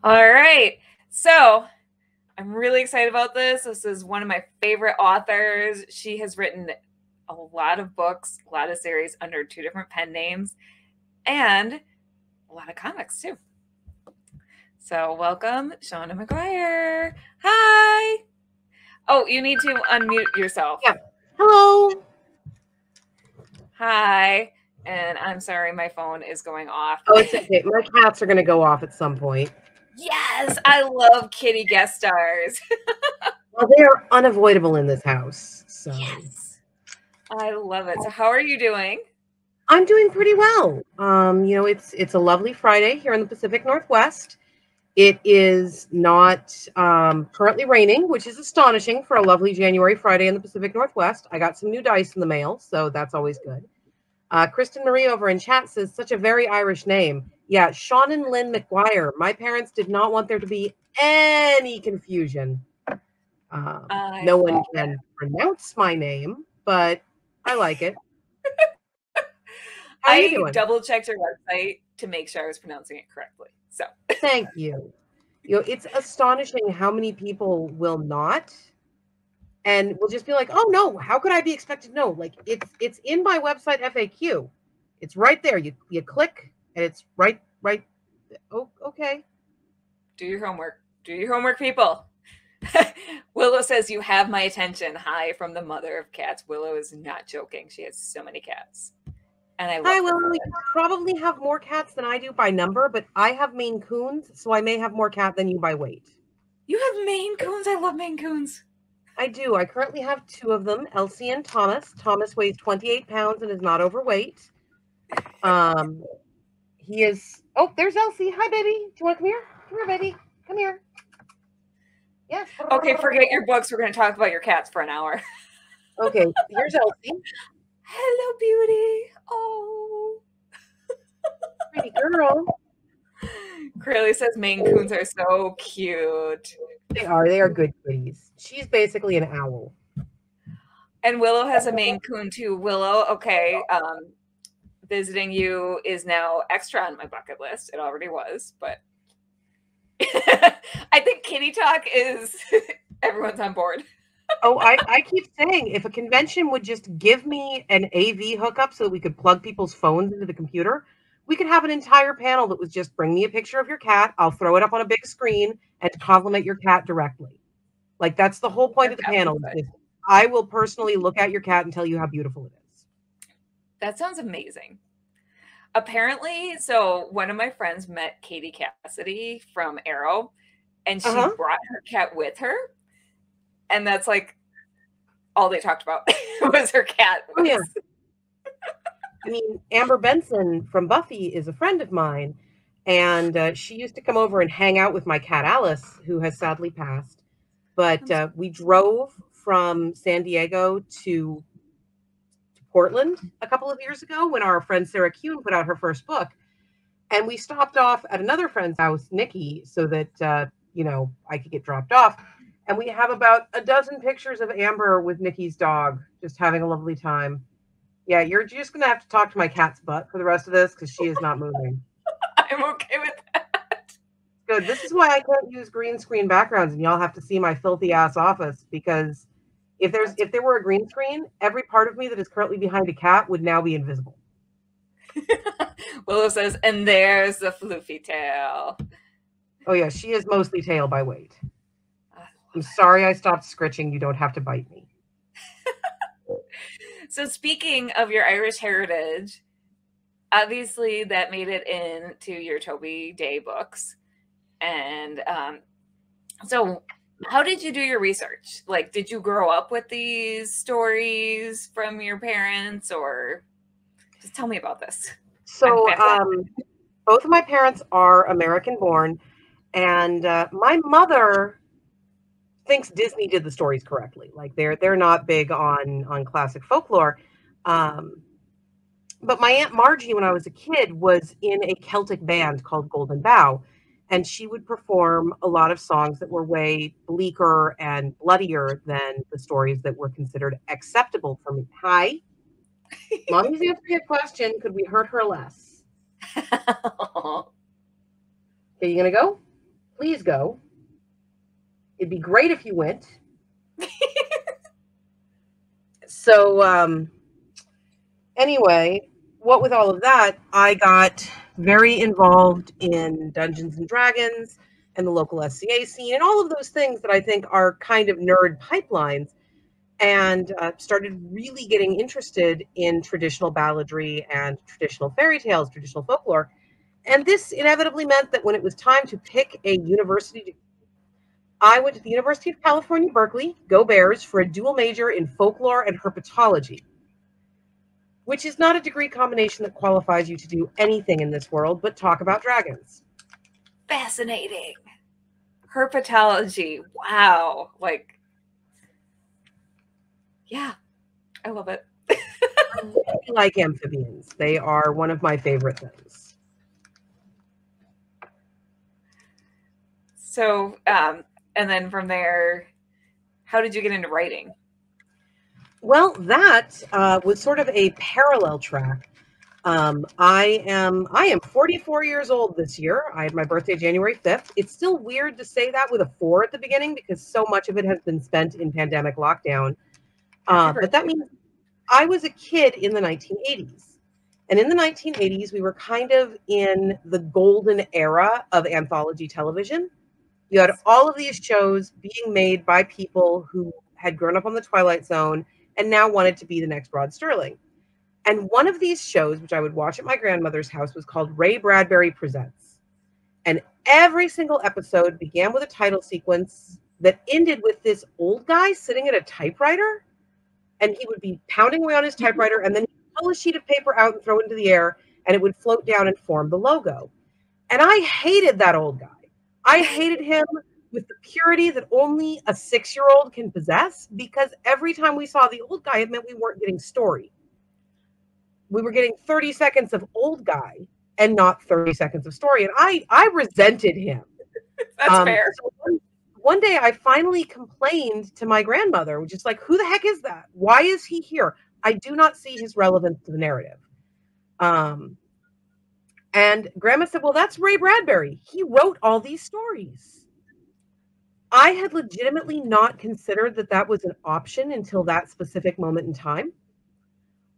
All right. So I'm really excited about this. This is one of my favorite authors. She has written a lot of books, a lot of series under 2 different pen names, and a lot of comics too. So welcome, Seanan McGuire. Hi. Oh, you need to unmute yourself. Yeah. Hello. Hi. And I'm sorry, my phone is going off. Oh, it's okay. My cats are going to go off at some point. Yes, I love kitty guest stars. Well, they are unavoidable in this house. So Yes. I love it. So how are you doing? I'm doing pretty well. It's a lovely Friday here in the Pacific Northwest. It is not currently raining, which is astonishing for a lovely January Friday in the Pacific Northwest. I got some new dice in the mail, so that's always good. Kristen Marie over in chat says, such a very Irish name. Yeah, Seanan McGuire. My parents did not want there to be any confusion. No one can pronounce my name, but I like it. How are you doing? Double-checked your website to make sure I was pronouncing it correctly. So thank you. It's astonishing how many people will not, and will just be like, "Oh no, how could I be expected to know?" Like it's in my website FAQ. It's right there. You click, and it's right. Oh, okay. Do your homework. Do your homework, people. Willow says, you have my attention. Hi from the mother of cats. Willow is not joking. She has so many cats. And I love Hi, Willow. You probably have more cats than I do by number, but I have Maine Coons, so I may have more cat than you by weight. You have Maine Coons? I love Maine Coons. I do. I currently have 2 of them, Elsie and Thomas. Thomas weighs 28 pounds and is not overweight. He is... Oh, there's Elsie. Hi, baby. Do you want to come here? Come here, baby. Come here. Yes. Okay, forget your books. We're going to talk about your cats for an hour. Okay, here's Elsie. Hello, beauty. Oh. Pretty girl. Crayley says Maine Coons are so cute. They are good kitties. She's basically an owl. And Willow has a Maine Coon too. Willow, okay, visiting you is now extra on my bucket list. It already was, but I think kitty talk is everyone's on board. Oh, I keep saying, if a convention would just give me an AV hookup so that we could plug people's phones into the computer, we could have an entire panel that was just bring me a picture of your cat. I'll throw it up on a big screen and compliment your cat directly. Like, that's the whole point of the panel. I will personally look at your cat and tell you how beautiful it is. That sounds amazing. Apparently, so one of my friends met Katie Cassidy from Arrow, and she brought her cat with her. And that's like all they talked about was her cat. Oh, yeah. I mean, Amber Benson from Buffy is a friend of mine, and she used to come over and hang out with my cat Alice, who has sadly passed. But we drove from San Diego to Portland a couple of years ago when our friend Sarah Kuhn put out her first book. And we stopped off at another friend's house, Nikki, so that, I could get dropped off. And we have about a dozen pictures of Amber with Nikki's dog, just having a lovely time. Yeah, you're just going to have to talk to my cat's butt for the rest of this because she is not moving. I'm okay with that. Good. This is why I can't use green screen backgrounds and y'all have to see my filthy ass office, because if there were a green screen, every part of me that is currently behind a cat would now be invisible. Willow says, and there's the floofy tail. Oh, yeah, she is mostly tail by weight. I'm sorry I stopped scritching. You don't have to bite me. So speaking of your Irish heritage, obviously that made it into your Toby Day books. And so how did you do your research? Like, did you grow up with these stories from your parents, or just tell me about this? So both of my parents are American born, and my mother thinks Disney did the stories correctly. Like they're not big on classic folklore. But my Aunt Margie, when I was a kid, was in a Celtic band called Golden Bough, and she would perform a lot of songs that were way bleaker and bloodier than the stories that were considered acceptable for me. Hi. Mommy's answering a question. Could we hurt her less? Okay, you gonna go? please go. It'd be great if you went. So anyway, what with all of that, I got very involved in Dungeons and Dragons and the local SCA scene and all of those things that I think are kind of nerd pipelines, and started really getting interested in traditional balladry and traditional fairy tales, traditional folklore. And this inevitably meant that when it was time to pick a university, I went to the University of California, Berkeley, go Bears, for a dual major in folklore and herpetology, which is not a degree combination that qualifies you to do anything in this world but talk about dragons. Fascinating. Herpetology. Wow. Like, yeah, I love it. I really like amphibians. They are one of my favorite things. So, and then from there, how did you get into writing? Well, that was sort of a parallel track. I am 44 years old this year. I had my birthday January 5th. It's still weird to say that with a 4 at the beginning because so much of it has been spent in pandemic lockdown. But that means I was a kid in the 1980s. And in the 1980s, we were kind of in the golden era of anthology television. You had all of these shows being made by people who had grown up on the Twilight Zone and now wanted to be the next Rod Serling. And one of these shows, which I would watch at my grandmother's house, was called Ray Bradbury Presents. And every single episode began with a title sequence that ended with this old guy sitting at a typewriter. And he would be pounding away on his typewriter, and then he'd pull a sheet of paper out and throw it into the air, and it would float down and form the logo. And I hated that old guy. I hated him with the purity that only a 6-year-old can possess, because every time we saw the old guy, it meant we weren't getting story. We were getting 30 seconds of old guy and not 30 seconds of story. And I resented him. That's fair. So one day I finally complained to my grandmother, which is like, who the heck is that? Why is he here? I do not see his relevance to the narrative. And Grandma said, well, that's Ray Bradbury. He wrote all these stories. I had legitimately not considered that that was an option until that specific moment in time.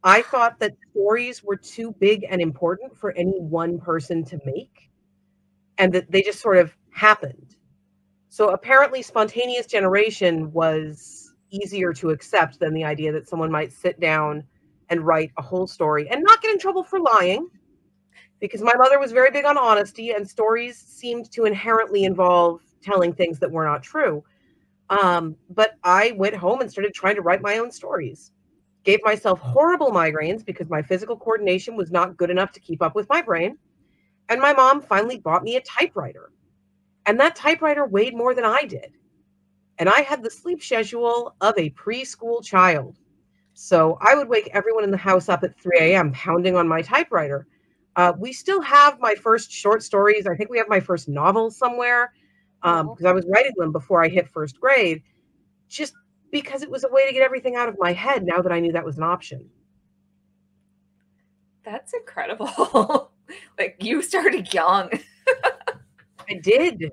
I thought that stories were too big and important for any one person to make, and that they just sort of happened. So apparently spontaneous generation was easier to accept than the idea that someone might sit down and write a whole story and not get in trouble for lying, because my mother was very big on honesty, and stories seemed to inherently involve telling things that were not true. But I went home and started trying to write my own stories. Gave myself horrible migraines because my physical coordination was not good enough to keep up with my brain. And my mom finally bought me a typewriter. And that typewriter weighed more than I did. And I had the sleep schedule of a preschool child. So I would wake everyone in the house up at 3 a.m. pounding on my typewriter. We still have my first short stories. I think we have my first novel somewhere, because I was writing them before I hit first grade, just because it was a way to get everything out of my head now that I knew that was an option. That's incredible. Like, you started young. I did.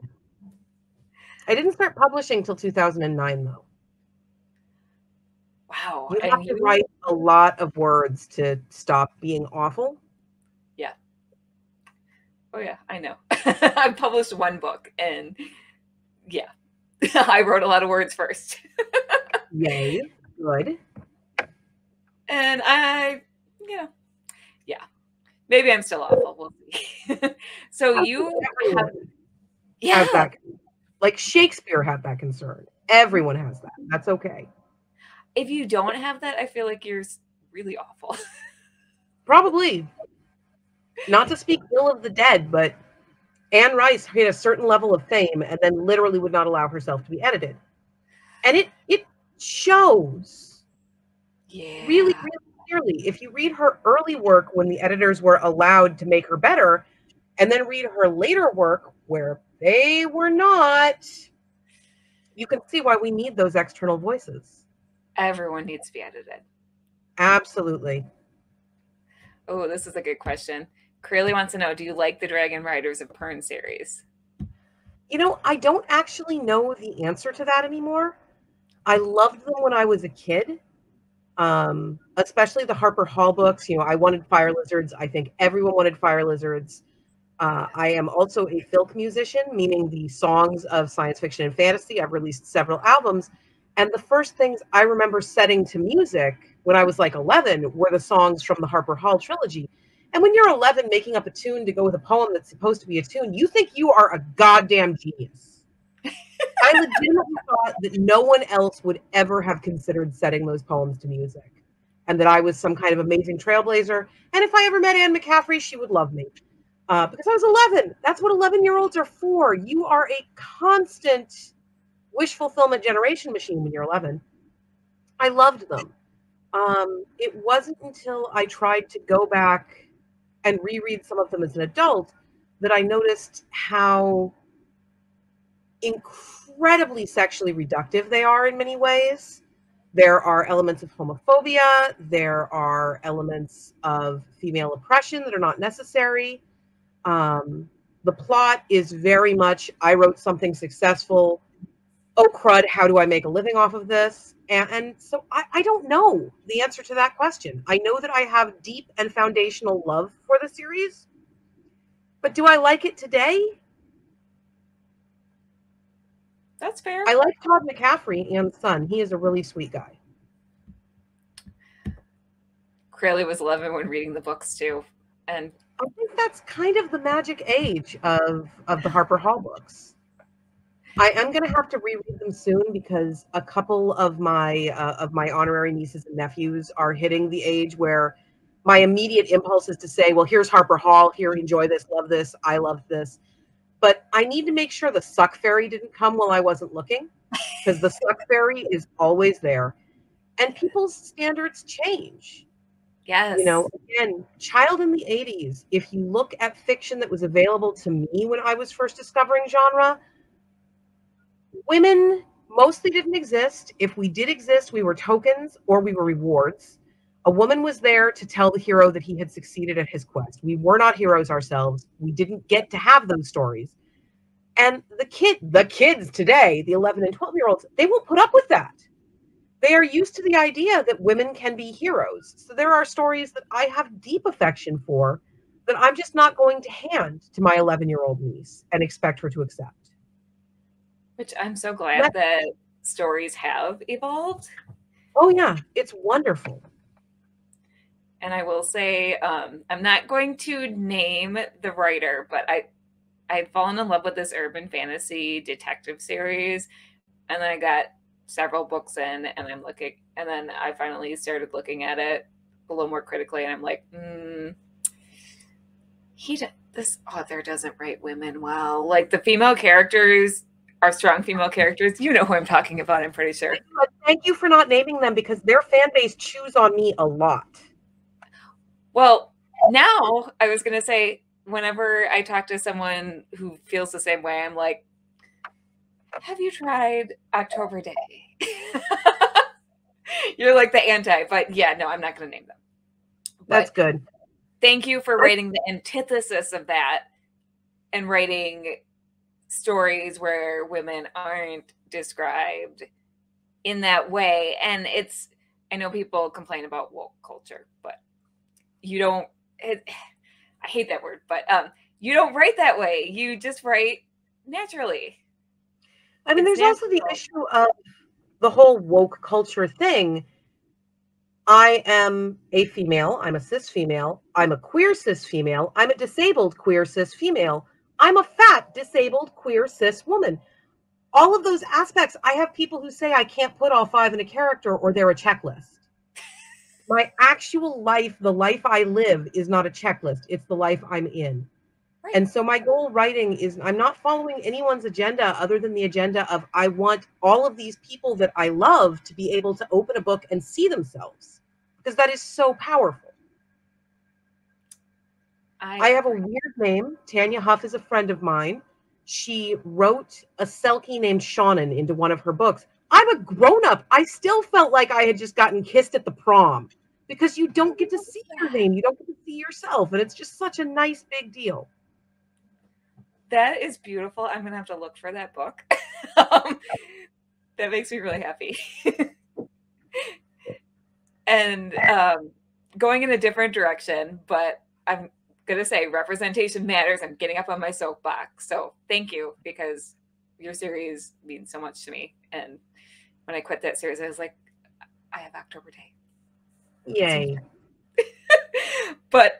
I didn't start publishing until 2009, though. Wow. You have to write a lot of words to stop being awful. Yeah. Oh, yeah, I know. I published one book, and yeah, I wrote a lot of words first. Yay. Good. And yeah. Maybe I'm still awful. We'll see. So you have, has that, like Shakespeare had that concern. Everyone has that. That's okay. If you don't have that, I feel like you're really awful. Probably. Not to speak ill of the dead, but Anne Rice hit a certain level of fame and then literally would not allow herself to be edited. And it shows. Yeah. Really, really clearly. If you read her early work when the editors were allowed to make her better, and then read her later work where they were not, you can see why we need those external voices. Everyone needs to be edited. Absolutely. Oh, this is a good question. Crayley wants to know, do you like the Dragon Riders of Pern series? You know, I don't actually know the answer to that anymore. I loved them when I was a kid, especially the Harper Hall books. You know, I wanted fire lizards. I think everyone wanted fire lizards. I am also a filk musician, meaning the songs of science fiction and fantasy. I've released several albums. And the first things I remember setting to music when I was like 11 were the songs from the Harper Hall trilogy. And when you're 11 making up a tune to go with a poem that's supposed to be a tune, you think you are a goddamn genius. I legitimately thought that no one else would ever have considered setting those poems to music, and that I was some kind of amazing trailblazer. And if I ever met Anne McCaffrey, she would love me. Because I was 11. That's what 11-year-olds are for. You are a constant wish fulfillment generation machine when you're 11. I loved them. It wasn't until I tried to go back and reread some of them as an adult that I noticed how incredibly sexually reductive they are in many ways. There are elements of homophobia. There are elements of female oppression that are not necessary. The plot is very much, I wrote something successful. Oh, crud, how do I make a living off of this? And so I don't know the answer to that question. I know that I have deep and foundational love for the series, but do I like it today? That's fair. I like Todd McCaffrey, Anne's son. He is a really sweet guy. Clearly was 11 when reading the books too. And I think that's kind of the magic age of the Harper Hall books. I am going to have to reread them soon because a couple of my honorary nieces and nephews are hitting the age where my immediate impulse is to say, well, here's Harper Hall. Here, enjoy this, love this. I love this. But I need to make sure the suck fairy didn't come while I wasn't looking, because the suck fairy is always there. And people's standards change. yes. You know, again, child in the 80s, if you look at fiction that was available to me when I was first discovering genre, women mostly didn't exist. If we did exist, we were tokens or we were rewards. A woman was there to tell the hero that he had succeeded at his quest. We were not heroes ourselves. We didn't get to have those stories. And the kids today, the 11 and 12-year-olds, they won't put up with that. They are used to the idea that women can be heroes. So there are stories that I have deep affection for that I'm just not going to hand to my 11-year-old niece and expect her to accept. Which I'm so glad that stories have evolved. Oh, yeah. It's wonderful. And I will say, I'm not going to name the writer, but I'd fallen in love with this urban fantasy detective series. And then I got several books in and I'm looking, and then I finally started looking at it a little more critically. And I'm like, this author doesn't write women well. Like the female characters are strong female characters. You know who I'm talking about, I'm pretty sure. Thank you for not naming them because their fan base chews on me a lot. Well, now I was going to say, whenever I talk to someone who feels the same way, I'm like, have you tried October Day? You're like the anti, but yeah, no, I'm not going to name them. That's good. Thank you for writing the antithesis of that and writing stories where women aren't described in that way. And I know people complain about woke culture, but you don't, I hate that word, but you don't write that way. You just write naturally. I mean, there's also the issue of the whole woke culture thing. I am a female. I'm a cis female. I'm a queer cis female. I'm a disabled queer cis female. I'm a fat, disabled, queer cis woman. All of those aspects, I have people who say I can't put all 5 in a character or they're a checklist. My actual life, the life I live, is not a checklist. It's the life I'm in. Right. And so my goal writing is I'm not following anyone's agenda other than the agenda of I want all of these people that I love to be able to open a book and see themselves, because that is so powerful. I have a weird name. Tanya Huff is a friend of mine. She wrote a Selkie named Seanan into one of her books. I'm a grown-up. I still felt like I had just gotten kissed at the prom because you don't get to see your name. You don't get to see yourself. And it's just such a nice big deal. That is beautiful. I'm going to have to look for that book. That makes me really happy. And going in a different direction, but I'm going to say representation matters. I'm getting up on my soapbox. So thank you, because your series means so much to me. And when I quit that series, I was like, I have October Day. Yay. But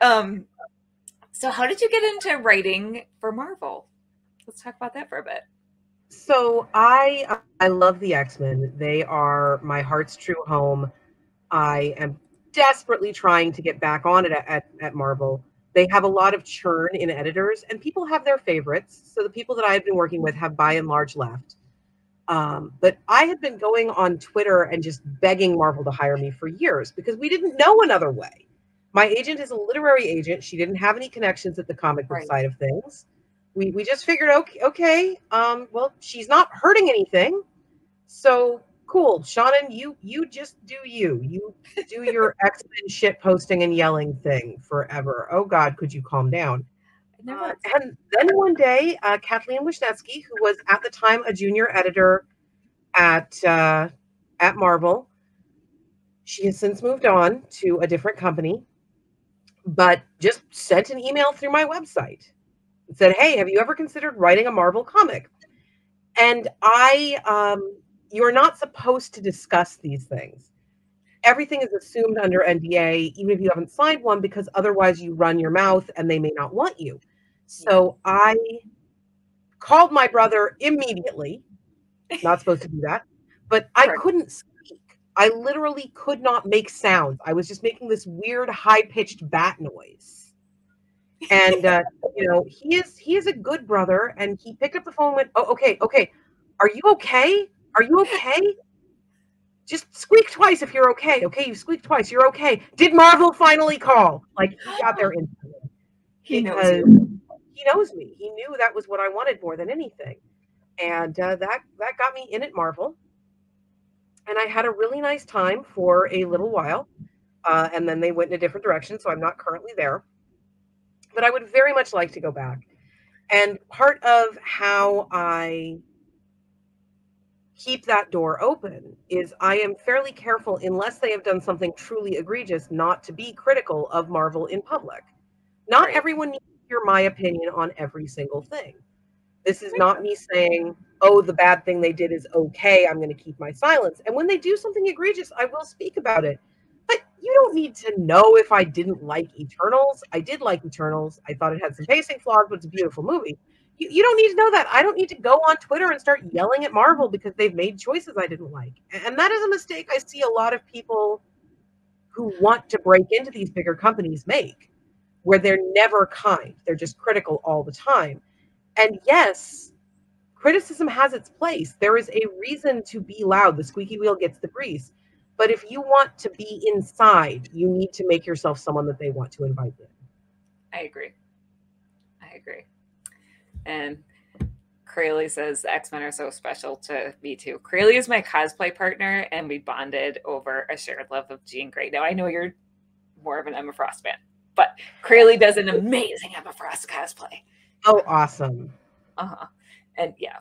so how did you get into writing for Marvel? Let's talk about that for a bit. So I love the X-Men. They are my heart's true home. I am desperately trying to get back on it at Marvel. They have a lot of churn in editors, and people have their favorites. So the people that I've been working with have by and large left. But I had been going on Twitter and just begging Marvel to hire me for years because we didn't know another way. My agent is a literary agent. She didn't have any connections at the comic book side of things. We just figured, okay, well, she's not hurting anything. So cool. Seanan, you just do you. You do your X-Men shit posting and yelling thing forever. Oh God, could you calm down? And then one day, Kathleen Wisniewski, who was at the time a junior editor at Marvel, she has since moved on to a different company, but just sent an email through my website and said, hey, have you ever considered writing a Marvel comic? And you're not supposed to discuss these things. Everything is assumed under NDA, even if you haven't signed one, because otherwise you run your mouth and they may not want you. So I called my brother immediately. Not supposed to do that, but I couldn't speak. I literally could not make sounds. I was just making this weird high-pitched bat noise. And he is a good brother, and he picked up the phone and went, "Oh, okay. Are you okay? Are you okay? Just squeak twice if you're okay. Okay, you squeaked twice. You're okay. Did Marvel finally call?" Like, he got there instantly. He knows me. He knew that was what I wanted more than anything. And that got me in at Marvel. And I had a really nice time for a little while. And then they went in a different direction, so I'm not currently there. But I would very much like to go back. And part of how I keep that door open is I am fairly careful, unless they have done something truly egregious, not to be critical of Marvel in public. Not everyone needs to hear my opinion on every single thing. This is not me saying, oh, the bad thing they did is okay, I'm going to keep my silence. And when they do something egregious, I will speak about it. But you don't need to know if I didn't like Eternals. I did like Eternals. I thought it had some pacing flaws, but it's a beautiful movie. You don't need to know that. I don't need to go on Twitter and start yelling at Marvel because they've made choices I didn't like. And that is a mistake I see a lot of people who want to break into these bigger companies make, where they're never kind. They're just critical all the time. And yes, criticism has its place. There is a reason to be loud. The squeaky wheel gets the grease. But if you want to be inside, you need to make yourself someone that they want to invite in. I agree. And Crayley says the X-Men are so special to me too. Crayley is my cosplay partner, and we bonded over a shared love of Jean Grey. Now, I know you're more of an Emma Frost fan, but Crayley does an amazing Emma Frost cosplay. Oh, awesome. And yeah,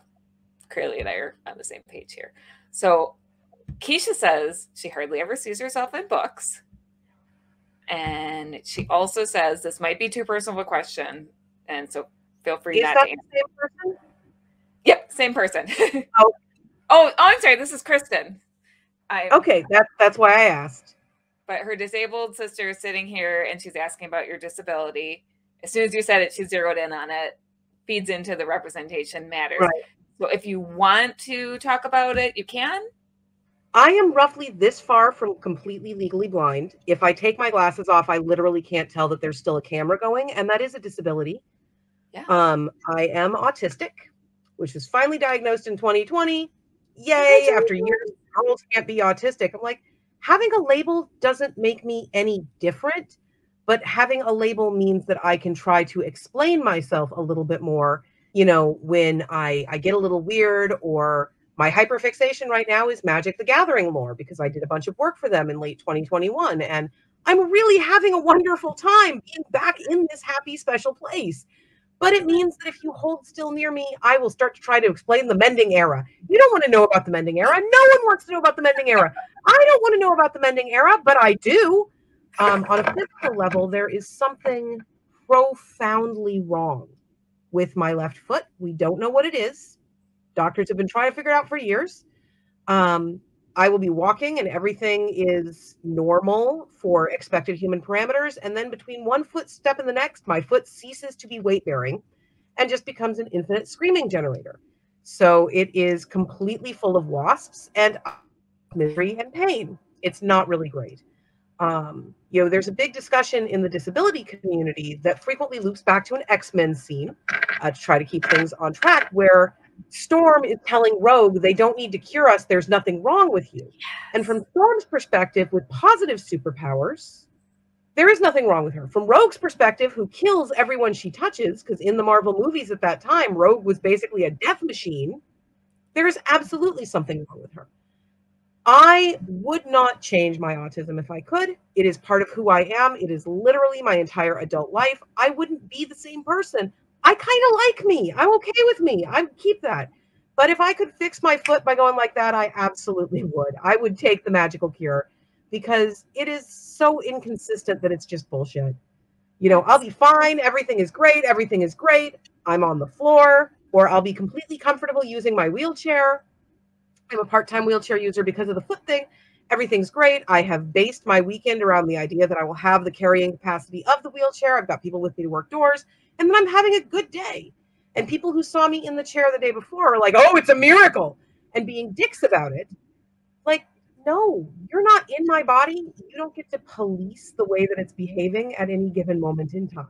Crayley and I are on the same page here. So Keisha says she hardly ever sees herself in books. And she also says this might be too personal of a question, and so feel free not to answer. Is that the same person? Yep, same person. Oh, I'm sorry. This is Kristen. Okay, that's why I asked. But her disabled sister is sitting here, and she's asking about your disability. As soon as you said it, she zeroed in on it. Feeds into the representation matters. Right. So if you want to talk about it, you can. I am roughly this far from completely legally blind. If I take my glasses off, I literally can't tell that there's still a camera going, and that is a disability. Yeah. I am autistic, which was finally diagnosed in 2020. Yay! After years, girls can't be autistic. I'm like, having a label doesn't make me any different, but having a label means that I can try to explain myself a little bit more. You know, when I get a little weird, or my hyperfixation right now is Magic the Gathering lore, because I did a bunch of work for them in late 2021, and I'm really having a wonderful time being back in this happy, special place. But it means that if you hold still near me, I will start to try to explain the mending era. You don't want to know about the mending era. No one wants to know about the mending era. I don't want to know about the mending era, but I do. On a physical level, there is something profoundly wrong with my left foot. We don't know what it is. Doctors have been trying to figure it out for years. I will be walking and everything is normal for expected human parameters. And then between one footstep and the next, my foot ceases to be weight bearing and just becomes an infinite screaming generator. So it is completely full of wasps and misery and pain. It's not really great. There's a big discussion in the disability community that frequently loops back to an X-Men scene to try to keep things on track, where Storm is telling Rogue they don't need to cure us, there's nothing wrong with you. And from Storm's perspective, with positive superpowers, there is nothing wrong with her. From Rogue's perspective, who kills everyone she touches, because in the Marvel movies at that time, Rogue was basically a death machine, there is absolutely something wrong with her. I would not change my autism if I could. It is part of who I am. It is literally my entire adult life. I wouldn't be the same person. I kind of like me. I'm okay with me. I would keep that. But if I could fix my foot by going like that, I absolutely would. I would take the magical cure because it is so inconsistent that it's just bullshit. I'll be fine. Everything is great. Everything is great. I'm on the floor, or I'll be completely comfortable using my wheelchair. I'm a part-time wheelchair user because of the foot thing. Everything's great. I have based my weekend around the idea that I will have the carrying capacity of the wheelchair. I've got people with me to work doors, and then I'm having a good day. And people who saw me in the chair the day before are like, oh, it's a miracle, and being dicks about it. Like, no, you're not in my body. You don't get to police the way that it's behaving at any given moment in time.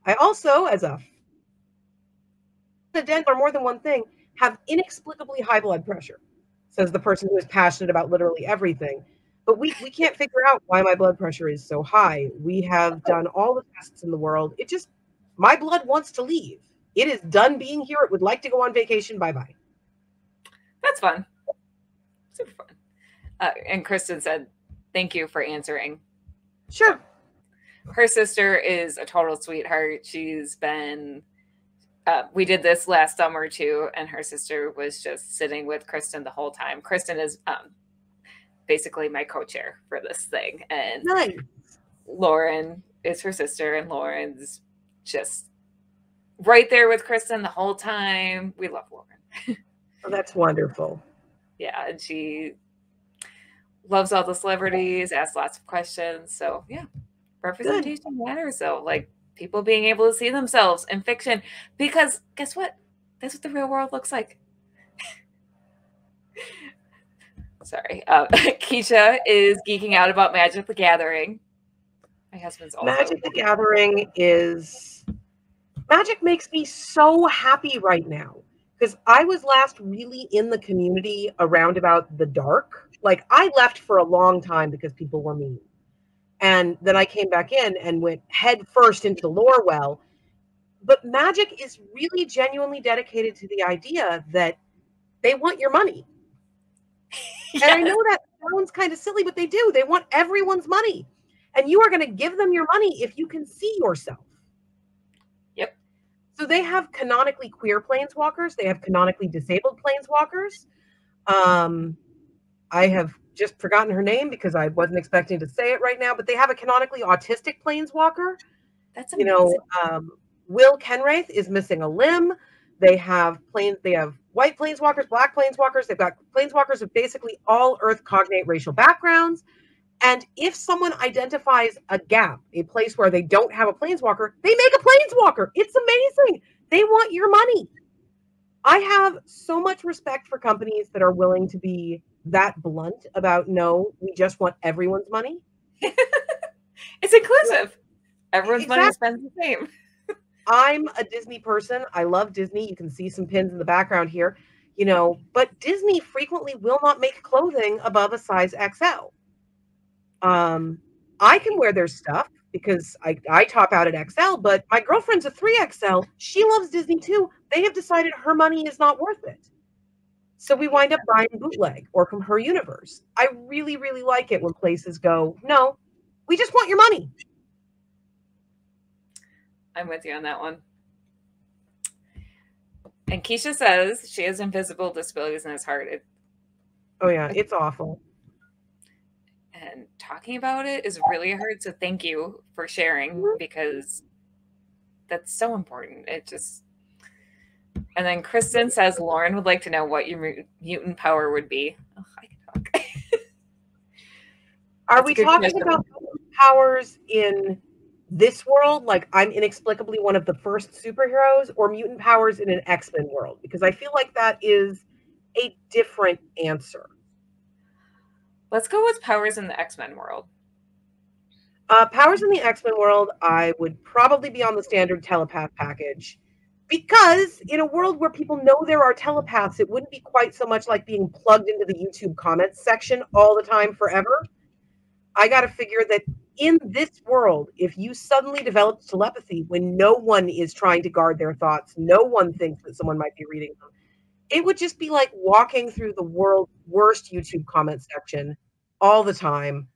I also, as a dent or more than one thing, have inexplicably high blood pressure, says the person who is passionate about literally everything. But we can't figure out why my blood pressure is so high. We have done all the tests in the world. My blood wants to leave. It is done being here. It would like to go on vacation. Bye-bye. That's fun. Super fun. And Kristen said, thank you for answering. Sure. Her sister is a total sweetheart. She's been... we did this last summer too, and her sister was just sitting with Kristen the whole time. Kristen is basically my co-chair for this thing, and nice. Lauren is her sister, and Lauren's just right there with Kristen the whole time. We love Lauren. Oh, that's wonderful. Yeah, and she loves all the celebrities, asks lots of questions. So yeah, representation matters. So people being able to see themselves in fiction, because guess what? That's what the real world looks like. Sorry. Keisha is geeking out about Magic the Gathering. My husband's also. Magic the Gathering Magic makes me so happy right now, because I was last really in the community around about the dark. I left for a long time because people were mean. And then I came back in and went head first into the lore well. But Magic is really genuinely dedicated to the idea that they want your money. Yes. And I know that sounds kind of silly, but they do. They want everyone's money. And you are going to give them your money if you can see yourself. Yep. So they have canonically queer planeswalkers. They have canonically disabled planeswalkers. I have just forgotten her name because I wasn't expecting to say it right now, but they have a canonically autistic planeswalker. That's amazing. Will Kenwraith is missing a limb. They have white planeswalkers, black planeswalkers. They've got planeswalkers of basically all Earth cognate racial backgrounds. And if someone identifies a gap, a place where they don't have a planeswalker, they make a planeswalker. It's amazing. They want your money. I have so much respect for companies that are willing to be that blunt about, no, we just want everyone's money. It's inclusive. Everyone's money spends the same. I'm a Disney person. I love Disney. You can see some pins in the background here, but Disney frequently will not make clothing above a size XL. I can wear their stuff because I top out at XL, but my girlfriend's a 3XL. She loves Disney too. They have decided her money is not worth it. So we wind up buying bootleg or from her universe. I really, really like it when places go, no, we just want your money. I'm with you on that one. And Keisha says she has invisible disabilities in his heart. Oh yeah, it's awful. And talking about it is really hard. So thank you for sharing, because that's so important. It just. And then Kristen says Lauren would like to know what your mutant power would be. Oh, I can talk. Are we talking about powers in this world, like I'm inexplicably one of the first superheroes, or mutant powers in an X-Men world? Because I feel like that is a different answer. Let's go with powers in the X-Men world. Powers in the X-Men world, I would probably be on the standard telepath package. Because in a world where people know there are telepaths, it wouldn't be quite so much like being plugged into the YouTube comments section all the time forever. I got to figure that in this world, if you suddenly developed telepathy when no one is trying to guard their thoughts, no one thinks that someone might be reading them, it would just be like walking through the world's worst YouTube comment section all the time.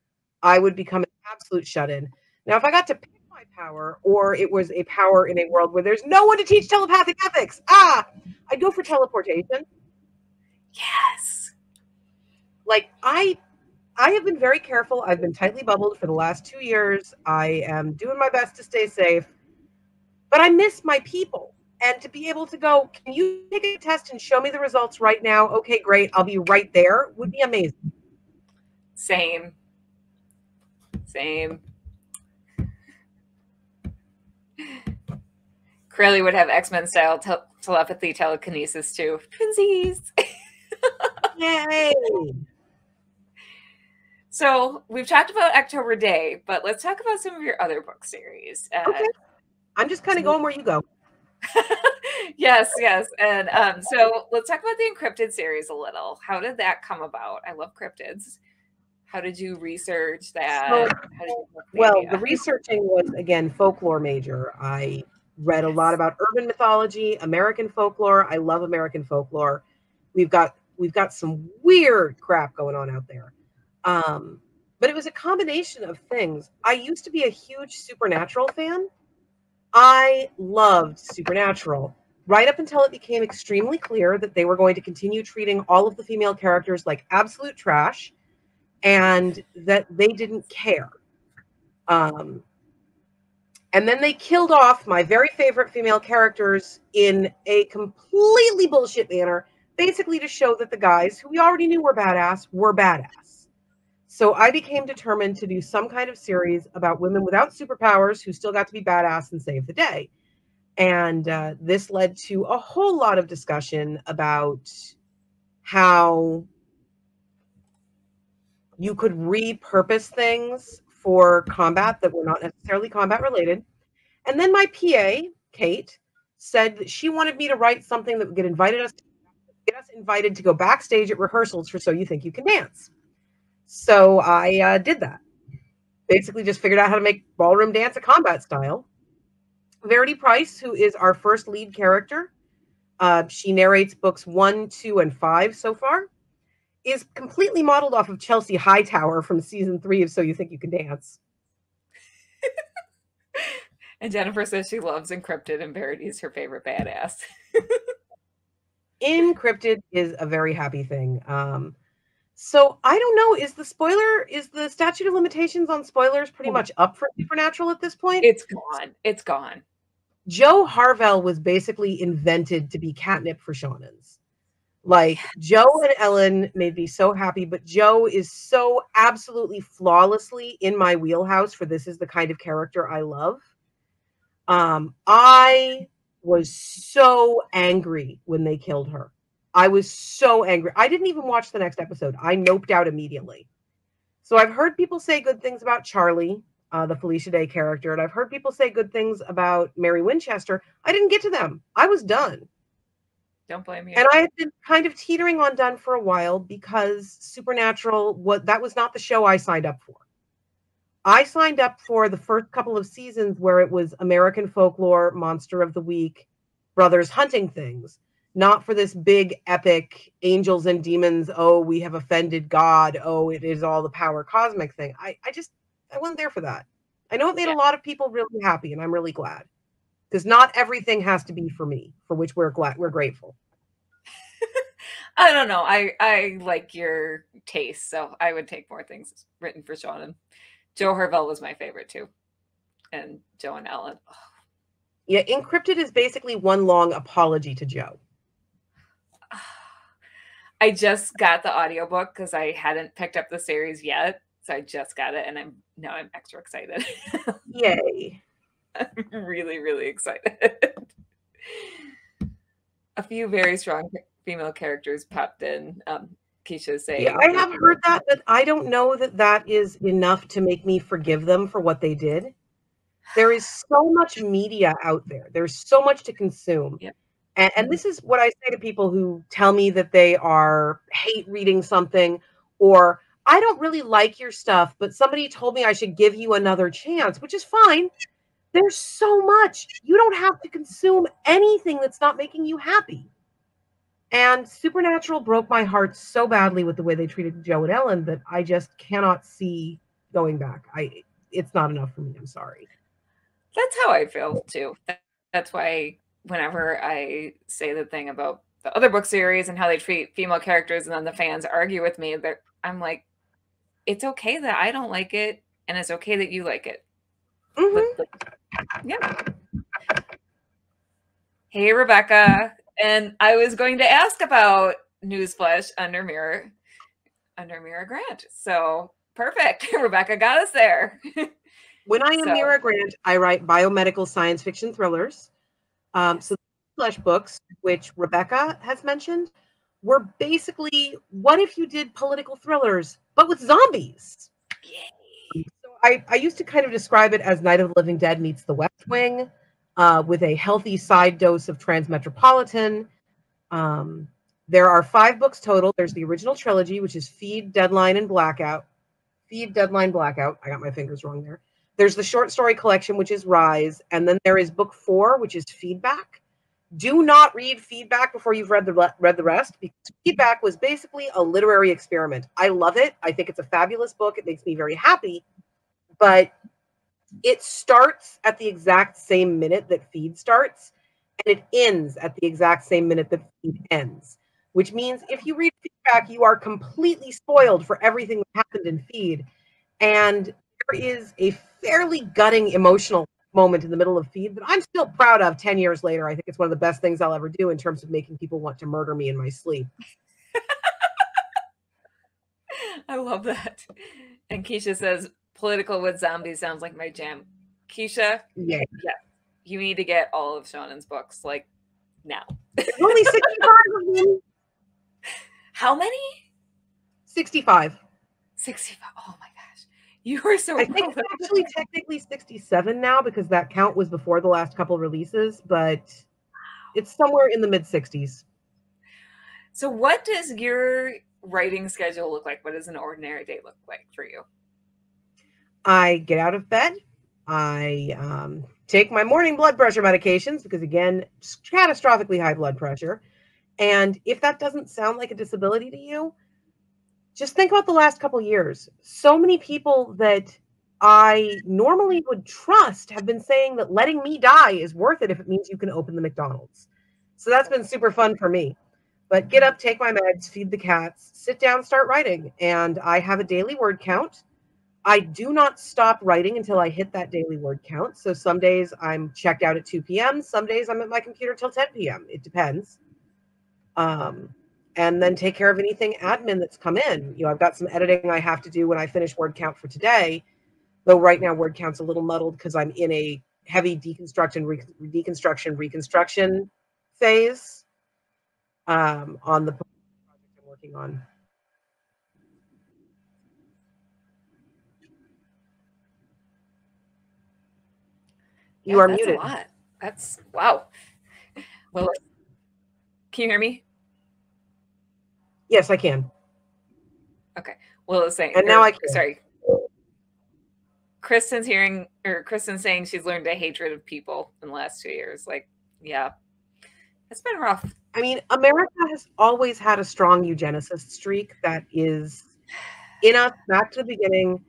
I would become an absolute shut-in. Now, if I got to pick my power, or it was a power in a world where there's no one to teach telepathic ethics, I'd go for teleportation. Yes. Like, I have been very careful. I've been tightly bubbled for the last 2 years. I am doing my best to stay safe, but I miss my people. And to be able to go, can you take a test and show me the results right now? Okay, great. I'll be right there. Would be amazing. Same. Corelli would have X-Men style telepathy telekinesis too. Twinsies. Yay. So we've talked about October Day, but let's talk about some of your other book series. Okay. I'm just kind of going where you go. Yes. And so let's talk about the Encrypted series a little. How did that come about? I love cryptids. How did you research that? The researching was, again, folklore major. I read a lot about urban mythology, American folklore. I love American folklore. We've got some weird crap going on out there. But it was a combination of things. I used to be a huge Supernatural fan. I loved Supernatural right up until it became extremely clear that they were going to continue treating all of the female characters like absolute trash, and that they didn't care. And then they killed off my very favorite female characters in a completely bullshit manner, basically to show that the guys who we already knew were badass were badass. So I became determined to do some kind of series about women without superpowers who still got to be badass and save the day. And this led to a whole lot of discussion about how you could repurpose things for combat that were not necessarily combat related. And then my PA, Kate, said that she wanted me to write something that would get us invited to go backstage at rehearsals for So You Think You Can Dance. So I did that. Basically just figured out how to make ballroom dance a combat style. Verity Price, who is our first lead character, she narrates books 1, 2, and 5 so far, is completely modeled off of Chelsea Hightower from season 3 of So You Think You Can Dance. And Jennifer says she loves Encrypted, and Verity is her favorite badass. Encrypted is a very happy thing. So I don't know, is the statute of limitations on spoilers pretty much up for Supernatural at this point? It's gone. Joe Harvell was basically invented to be catnip for shonens. Like, Joe and Ellen made me so happy, but Joe is so absolutely flawlessly in my wheelhouse for this is the kind of character I love. I was so angry when they killed her. I was so angry. I didn't even watch the next episode. I noped out immediately. So I've heard people say good things about Charlie, the Felicia Day character, and I've heard people say good things about Mary Winchester. I didn't get to them. I was done. Don't blame you. And I had been kind of teetering on done for a while because Supernatural, that was not the show I signed up for. I signed up for the first couple of seasons where it was American folklore, Monster of the Week, brothers hunting things, not for this big epic angels and demons. Oh, we have offended God. Oh, it is all the power cosmic thing. I wasn't there for that. I know it made a lot of people really happy, and I'm really glad. because not everything has to be for me, for which we're grateful. I don't know. I like your taste, so I would take more things written for Seanan. Joe Hervell was my favorite too, and Joe and Ellen. Oh. Yeah, Encrypted is basically one long apology to Joe. I just got the audiobook because I hadn't picked up the series yet. So I just got it, and I'm extra excited. Yay. I'm really, really excited. A few very strong female characters popped in. Keisha saying, yeah, I have heard that, but I don't know that that is enough to make me forgive them for what they did. There is so much media out there. There's so much to consume. Yep. And this is what I say to people who tell me that they are hate reading something, or I don't really like your stuff, but somebody told me I should give you another chance, which is fine. There's so much. You don't have to consume anything that's not making you happy. And Supernatural broke my heart so badly with the way they treated Joe and Ellen that I just cannot see going back. It's not enough for me. I'm sorry. That's how I feel too. That's why whenever I say the thing about the other book series and how they treat female characters, and then the fans argue with me, I'm like, it's okay that I don't like it, and it's okay that you like it. Mm-hmm. Yeah. Hey, Rebecca. And I was going to ask about Newsflash under Mira Grant. So perfect. Rebecca got us there. When I am Mira Grant, I write biomedical science fiction thrillers. So the Newsflash books, which Rebecca has mentioned, were basically what if you did political thrillers, but with zombies? Yay. So I used to kind of describe it as Night of the Living Dead meets The West Wing, with a healthy side dose of Transmetropolitan. There are 5 books total. There's the original trilogy, which is Feed, Deadline, and Blackout. Feed, Deadline, Blackout. I got my fingers wrong there. There's the short story collection, which is Rise. And then there is book 4, which is Feedback. Do not read Feedback before you've read the rest, because Feedback was basically a literary experiment. I love it. I think it's a fabulous book. It makes me very happy. But it starts at the exact same minute that Feed starts, and it ends at the exact same minute that Feed ends, which means if you read Feedback, you are completely spoiled for everything that happened in Feed. And there is a fairly gutting emotional moment in the middle of Feed that I'm still proud of 10 years later. I think it's one of the best things I'll ever do in terms of making people want to murder me in my sleep. I love that. And Keisha says, political with zombies sounds like my jam. Keisha, yeah, you need to get all of Seanan's books, like, now. There's only 65 of them. How many? 65. 65. Oh my gosh. You are so I think it's actually technically 67 now, because that count was before the last couple releases, but it's somewhere in the mid-60s. So what does your writing schedule look like? What does an ordinary day look like for you? I get out of bed. I take my morning blood pressure medications, because, again, catastrophically high blood pressure. And if that doesn't sound like a disability to you, just think about the last couple years. So many people that I normally would trust have been saying that letting me die is worth it if it means you can open the McDonald's. So that's been super fun for me. But get up, take my meds, feed the cats, sit down, start writing. And I have a daily word count. I do not stop writing until I hit that daily word count. So some days I'm checked out at 2 p.m. Some days I'm at my computer till 10 p.m. It depends. And then take care of anything admin that's come in. You know, I've got some editing I have to do when I finish word count for today. Though right now word count's a little muddled because I'm in a heavy reconstruction phase on the project I'm working on. You are muted. A lot. That's wow. Well, can you hear me? Yes, I can. Okay. Well, it's saying, and now I can. Sorry. Kristen's saying she's learned a hatred of people in the last 2 years. Like, yeah, it's been rough. I mean, America has always had a strong eugenicist streak that is in us back to the beginning.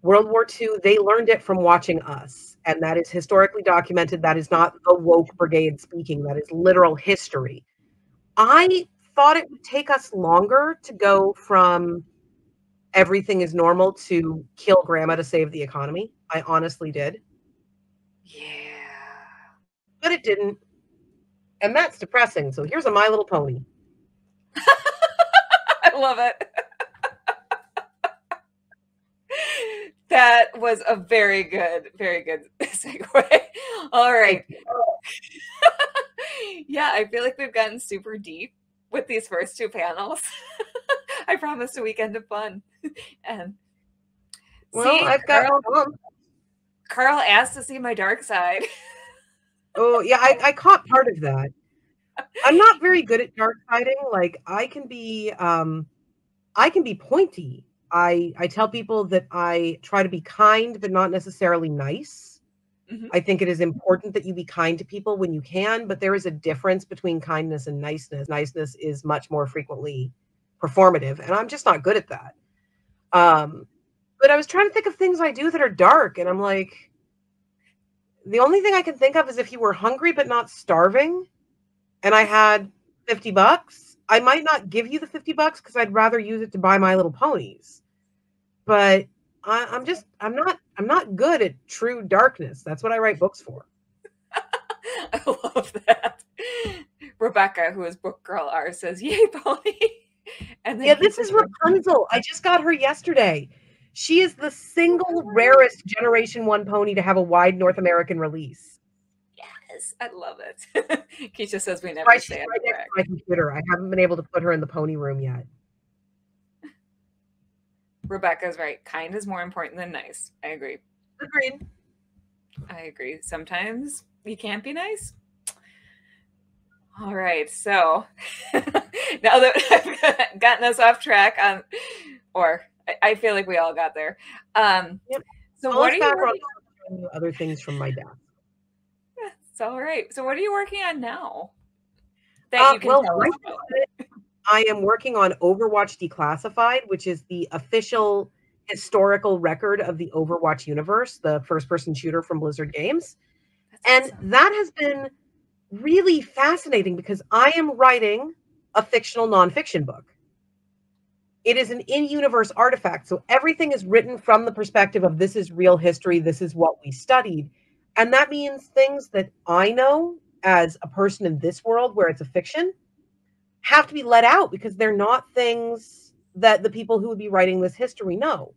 World War II, they learned it from watching us. and that is historically documented. That is not the woke brigade speaking. That is literal history. I thought it would take us longer to go from everything is normal to kill grandma to save the economy. I honestly did. Yeah. But it didn't. And that's depressing. So here's a My Little Pony. I love it. That was a very good segue. All right. Yeah, I feel like we've gotten super deep with these first two panels. I promised a weekend of fun. And well, see, I've got Carl asked to see my dark side. Oh, yeah, I caught part of that. I'm not very good at dark siding. Like I can be pointy. I tell people that I try to be kind, but not necessarily nice. Mm-hmm. I think it is important that you be kind to people when you can, but there is a difference between kindness and niceness. Niceness is much more frequently performative, and I'm just not good at that. But I was trying to think of things I do that are dark, and I'm like, the only thing I can think of is if you were hungry but not starving, and I had $50, I might not give you the $50 because I'd rather use it to buy My Little Ponies. But I'm not good at true darkness. That's what I write books for. I love that. Rebecca, who is Book Girl R, says, "Yay, pony!" And then this is Rapunzel. I just got her yesterday. She is the single rarest Generation 1 pony to have a wide North American release. Yes, I love it. Keisha says we never say it. Right next to my computer. I haven't been able to put her in the pony room yet. Rebecca's right. Kind is more important than nice. I agree. Agreed. I agree. Sometimes you can't be nice. All right. So now that I've gotten us off track or I feel like we all got there. Yep. So what are you other things from my desk? It's all right. So what are you working on now? That you can tell us about? I am working on Overwatch Declassified, which is the official historical record of the Overwatch universe, the first-person shooter from Blizzard Games. And that has been really fascinating because I am writing a fictional nonfiction book. It is an in-universe artifact, so everything is written from the perspective of this is real history, this is what we studied. And that means things that I know as a person in this world where it's a fiction have to be let out because they're not things that the people who would be writing this history know.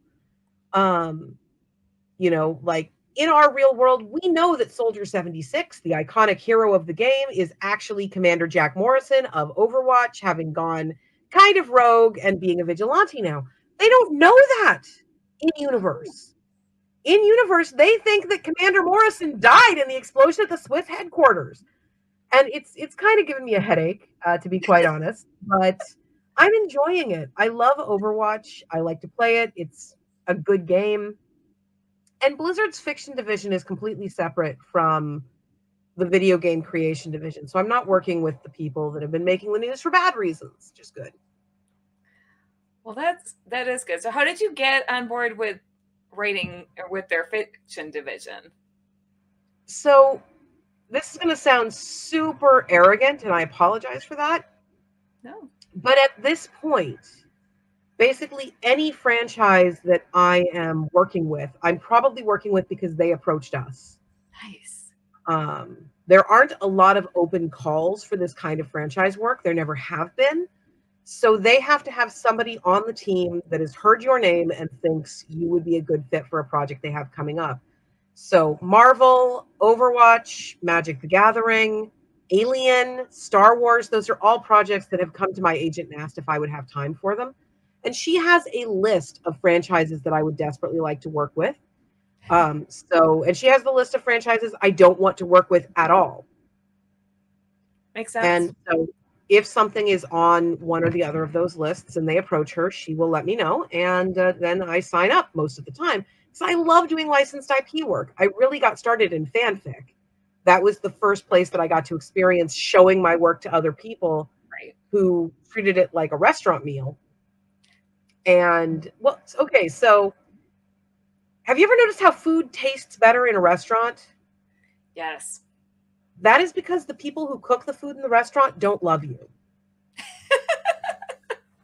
You know, like in our real world, we know that Soldier 76, the iconic hero of the game, is actually Commander Jack Morrison of Overwatch, having gone kind of rogue and being a vigilante now. They don't know that in universe. In universe, they think that Commander Morrison died in the explosion at the Swift headquarters. And it's kind of given me a headache, to be quite honest, but I'm enjoying it. I love Overwatch. I like to play it. It's a good game. And Blizzard's fiction division is completely separate from the video game creation division. So I'm not working with the people that have been making the news for bad reasons. Just good. Well, that is good. So how did you get on board with writing with their fiction division? So this is going to sound super arrogant, and I apologize for that. No. But at this point, basically any franchise that I am working with, I'm probably working with because they approached us. Nice. There aren't a lot of open calls for this kind of franchise work. There never have been. So they have to have somebody on the team that has heard your name and thinks you would be a good fit for a project they have coming up. So Marvel, Overwatch, Magic the Gathering, Alien, Star Wars, those are all projects that have come to my agent and asked if I would have time for them. And she has a list of franchises that I would desperately like to work with. And she has the list of franchises I don't want to work with at all. Makes sense. And so if something is on one or the other of those lists and they approach her, she will let me know. And then I sign up most of the time. So I love doing licensed IP work. I really got started in fanfic. That was the first place that I got to experience showing my work to other people who treated it like a restaurant meal. And well, okay, so Have you ever noticed how food tastes better in a restaurant? Yes. That is because the people who cook the food in the restaurant don't love you.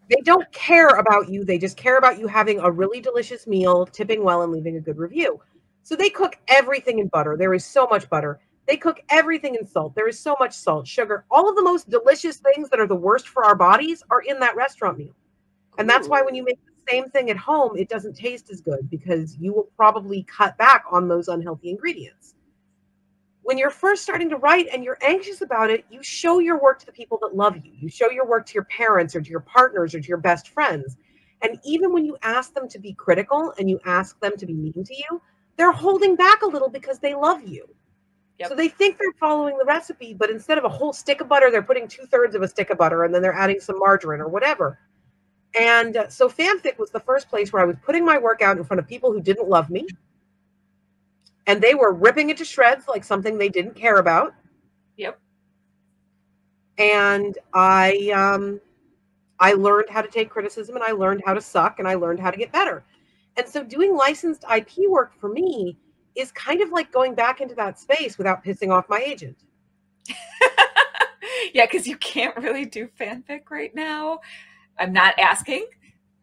They don't care about you. They just care about you having a really delicious meal, tipping well, and leaving a good review. So they cook everything in butter. There is so much butter. They cook everything in salt. There is so much salt, sugar. All of the most delicious things that are the worst for our bodies are in that restaurant meal. And that's why when you make the same thing at home, it doesn't taste as good, because you will probably cut back on those unhealthy ingredients. When you're first starting to write and you're anxious about it, you show your work to the people that love you. You show your work to your parents or to your partners or to your best friends. And even when you ask them to be critical and you ask them to be mean to you, they're holding back a little because they love you. Yep. So they think they're following the recipe, but instead of a whole stick of butter, they're putting 2/3 of a stick of butter, and then they're adding some margarine or whatever. And so fanfic was the first place where I was putting my work out in front of people who didn't love me. And they were ripping it to shreds like something they didn't care about. Yep. And I learned how to take criticism, and I learned how to suck, and I learned how to get better. And so doing licensed IP work for me is kind of like going back into that space without pissing off my agent. Yeah, because you can't really do fanfic right now. I'm not asking.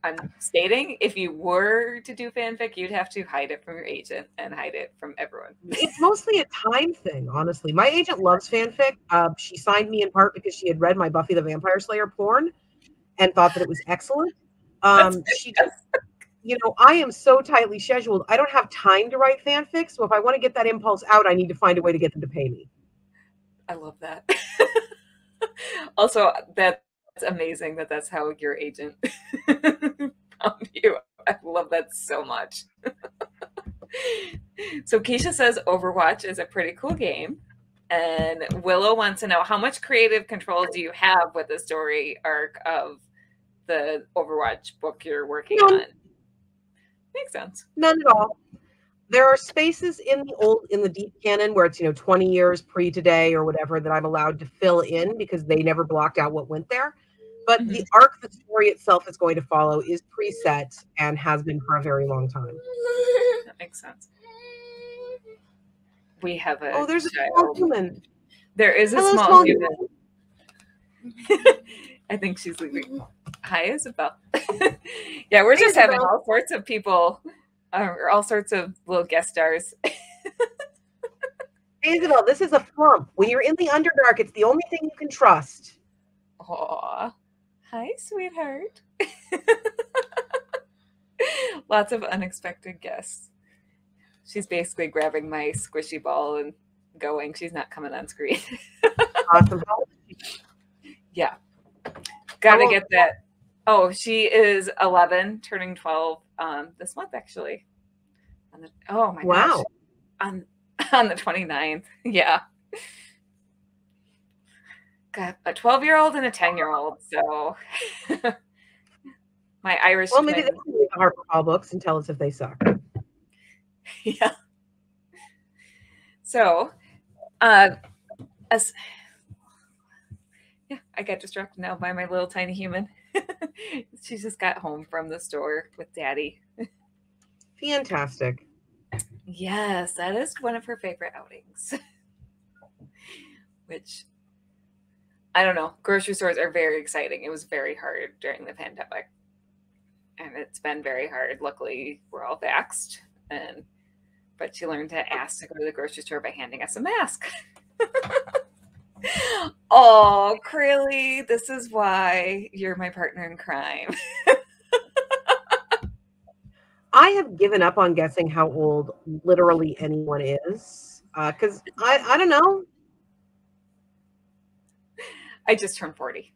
I'm stating, if you were to do fanfic, you'd have to hide it from your agent and hide it from everyone. It's mostly a time thing, honestly. My agent loves fanfic. She signed me in part because she had read my Buffy the Vampire Slayer porn and thought that it was excellent. She just, you know, I am so tightly scheduled. I don't have time to write fanfic. So if I want to get that impulse out, I need to find a way to get them to pay me. I love that. Also, that's amazing that that's how your agent found you. I love that so much. So Keisha says Overwatch is a pretty cool game. And Willow wants to know, how much creative control do you have with the story arc of the Overwatch book you're working on? Makes sense. None at all. There are spaces in the deep canon where it's, 20 years pre today or whatever that I'm allowed to fill in because they never blocked out what went there. But the arc the story itself is going to follow is preset and has been for a very long time. That makes sense. We have a there's a small human. There is a small human. I think she's leaving. Hi, Isabel. Yeah, we're just having all sorts of people, all sorts of little guest stars. Hey, Isabel, this is a flump. When you're in the Underdark, it's the only thing you can trust. Aw. Hi, sweetheart. Lots of unexpected guests. She's basically grabbing my squishy ball and going. She's not coming on screen. Awesome. Yeah. Gotta get that. Oh, she is 11, turning 12 this month, actually. Oh, my gosh. On the 29th. Yeah. Got a 12-year-old and a 10-year-old. So my Irish twins. Maybe they can read the HarperCollins books and tell us if they suck. Yeah. So, I got distracted now by my little tiny human. She just got home from the store with Daddy. Fantastic. Yes, that is one of her favorite outings. Which, I don't know, grocery stores are very exciting. It was very hard during the pandemic. And it's been very hard. Luckily, we're all vaxxed. But she learned to ask to go to the grocery store by handing us a mask. Oh, Crilly, this is why you're my partner in crime. I have given up on guessing how old literally anyone is. Because I don't know. I just turned 40.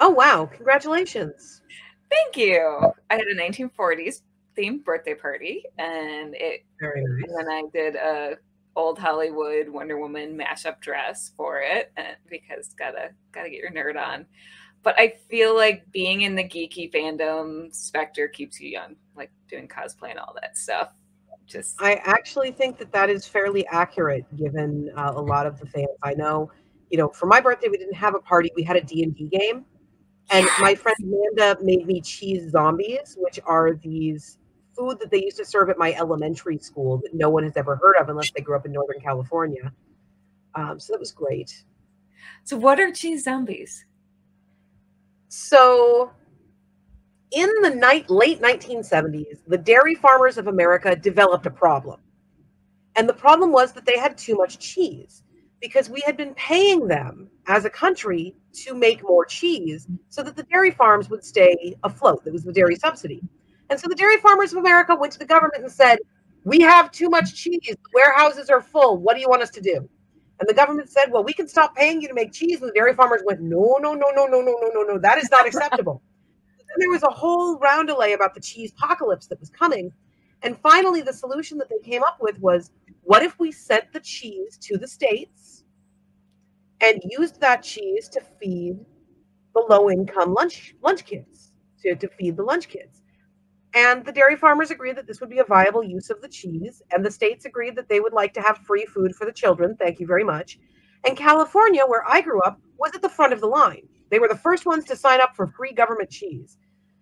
Oh, wow. Congratulations. Thank you. I had a 1940s themed birthday party, and very nice. And then I did a old Hollywood Wonder Woman mashup dress for it, because gotta get your nerd on. But I feel like being in the geeky fandom specter keeps you young, like doing cosplay and all that stuff. I actually think that is fairly accurate, given a lot of the fans I know. For my birthday, we didn't have a party. We had a D&D game. And my friend Amanda made me cheese zombies, which are these food that they used to serve at my elementary school that no one has ever heard of unless they grew up in Northern California. So that was great. So what are cheese zombies? So in the late 1970s, the dairy farmers of America developed a problem. And the problem was that they had too much cheese because we had been paying them as a country to make more cheese so that the dairy farms would stay afloat. That was the dairy subsidy. And so the dairy farmers of America went to the government and said, we have too much cheese. The warehouses are full. What do you want us to do? And the government said, well, we can stop paying you to make cheese. And the dairy farmers went, no, no, no, no, no, no, no, no, no. That is not acceptable. Then there was a whole roundelay about the cheese apocalypse that was coming. And finally, the solution that they came up with was, what if we sent the cheese to the States and used that cheese to feed the low-income lunch kids, to feed the lunch kids? And the dairy farmers agreed that this would be a viable use of the cheese, and the states agreed that they would like to have free food for the children. Thank you very much. And California, where I grew up, was at the front of the line. They were the first ones to sign up for free government cheese.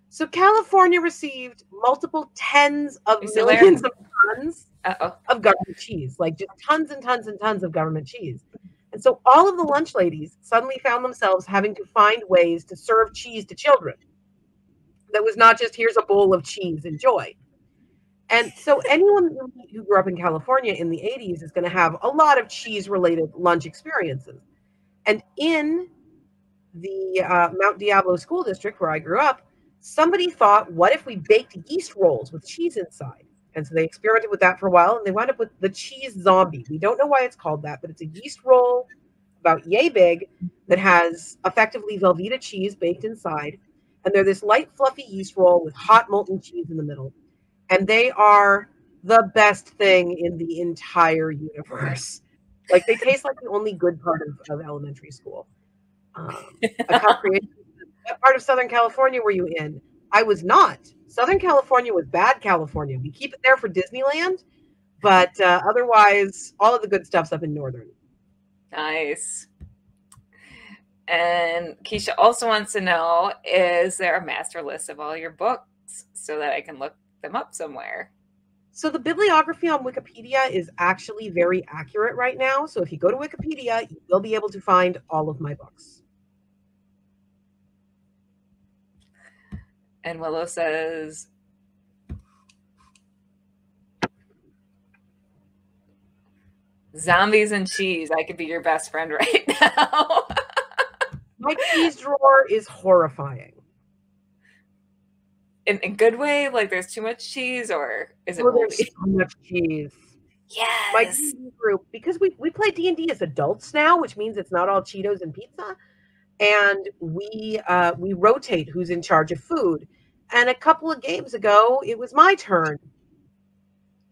So California received multiple tens of millions of tons of government cheese, like just tons and tons and tons of government cheese. And so all of the lunch ladies suddenly found themselves having to find ways to serve cheese to children. That was not just, here's a bowl of cheese, enjoy. And so anyone who grew up in California in the 80s is going to have a lot of cheese-related lunch experiences. And in the Mount Diablo School District, where I grew up, somebody thought, what if we baked yeast rolls with cheese inside? And so they experimented with that for a while, and they wound up with the cheese zombie. We don't know why it's called that, but it's a yeast roll about yay big that has effectively Velveeta cheese baked inside. And they're this light, fluffy yeast roll with hot molten cheese in the middle. And they are the best thing in the entire universe. Like, they taste like the only good part of elementary school. What part of Southern California were you in? I was not. Southern California was bad California. We keep it there for Disneyland, but otherwise, all of the good stuff's up in Northern. Nice. And Keisha also wants to know, is there a master list of all your books so that I can look them up somewhere? So the bibliography on Wikipedia is actually very accurate right now. So if you go to Wikipedia, you will be able to find all of my books. And Willow says, zombies and cheese. I could be your best friend right now. My cheese drawer is horrifying. In a good way? Like there's too much cheese, or is it there's so much cheese? Yes. My D&D group, because we play D&D as adults now, which means it's not all Cheetos and pizza. And we rotate who's in charge of food. And a couple of games ago, it was my turn.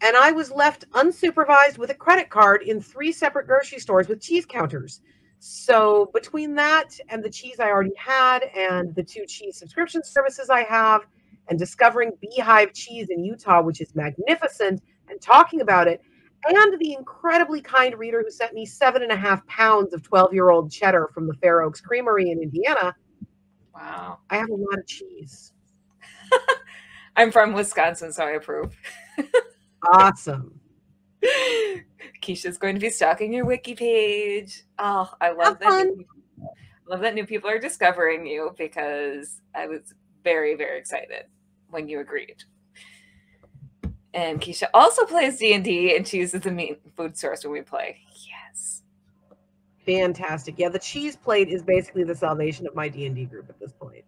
And I was left unsupervised with a credit card in 3 separate grocery stores with cheese counters. So between that and the cheese I already had and the 2 cheese subscription services I have and discovering Beehive cheese in Utah, which is magnificent, and talking about it, and the incredibly kind reader who sent me 7.5 pounds of 12-year-old cheddar from the Fair Oaks Creamery in Indiana. Wow. I have a lot of cheese. I'm from Wisconsin, so I approve. Awesome. Keisha's going to be stalking your wiki page. Oh, I love that new people are discovering you, because I was very, very excited when you agreed. And Keisha also plays D&D, and she uses the meat food source when we play. Yes. Fantastic. Yeah, the cheese plate is basically the salvation of my D&D group at this point.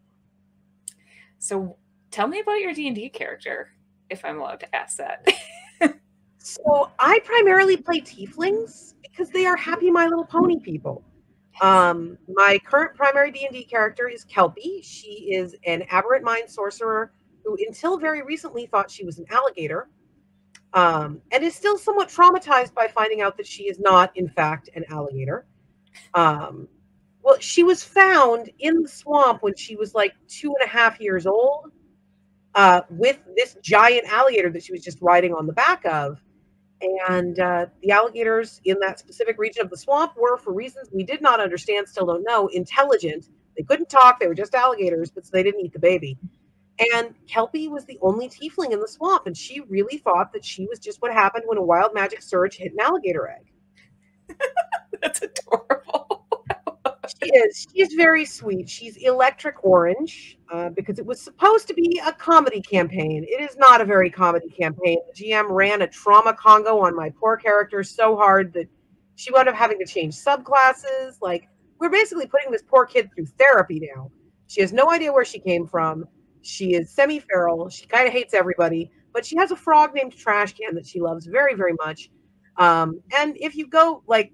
So tell me about your D&D character, if I'm allowed to ask that. So I primarily play tieflings because they are happy My Little Pony people. My current primary D&D character is Kelpie. She is an aberrant mind sorcerer who until very recently thought she was an alligator, and is still somewhat traumatized by finding out that she is not, in fact, an alligator. Well, she was found in the swamp when she was like 2.5 years old, with this giant alligator that she was just riding on the back of. And the alligators in that specific region of the swamp were, for reasons we did not understand, still don't know, intelligent. They couldn't talk. They were just alligators, but so they didn't eat the baby. And Kelpie was the only tiefling in the swamp, and she really thought that she was just what happened when a wild magic surge hit an alligator egg. That's adorable. She is. She's very sweet. She's electric orange because it was supposed to be a comedy campaign. It is not a very comedy campaign. The GM ran a trauma Congo on my poor character so hard that she wound up having to change subclasses. Like, we're basically putting this poor kid through therapy now. She has no idea where she came from. She is semi-feral. She kind of hates everybody, but she has a frog named Trash Can that she loves very, very much. And if you go by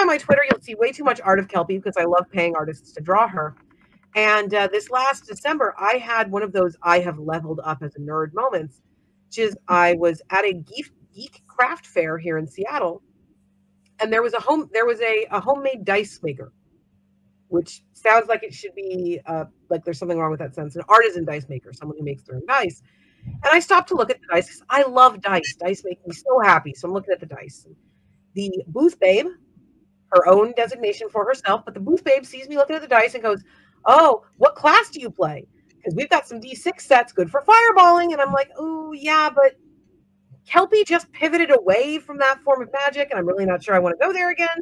my Twitter, you'll see way too much art of Kelpie because I love paying artists to draw her. And this last December, I had one of those I have leveled up as a nerd moments, which is I was at a geek craft fair here in Seattle, and there was a homemade dice maker, which sounds like it should be like there's something wrong with that sense. An artisan dice maker, someone who makes their own dice. And I stopped to look at the dice because I love dice. Dice make me so happy. So I'm looking at the dice. The booth babe, her own designation for herself, but the booth babe sees me looking at the dice and goes, "Oh, what class do you play? Because we've got some D6 sets good for fireballing." And I'm like, "Oh, yeah, but Kelpie just pivoted away from that form of magic, and I'm really not sure I want to go there again.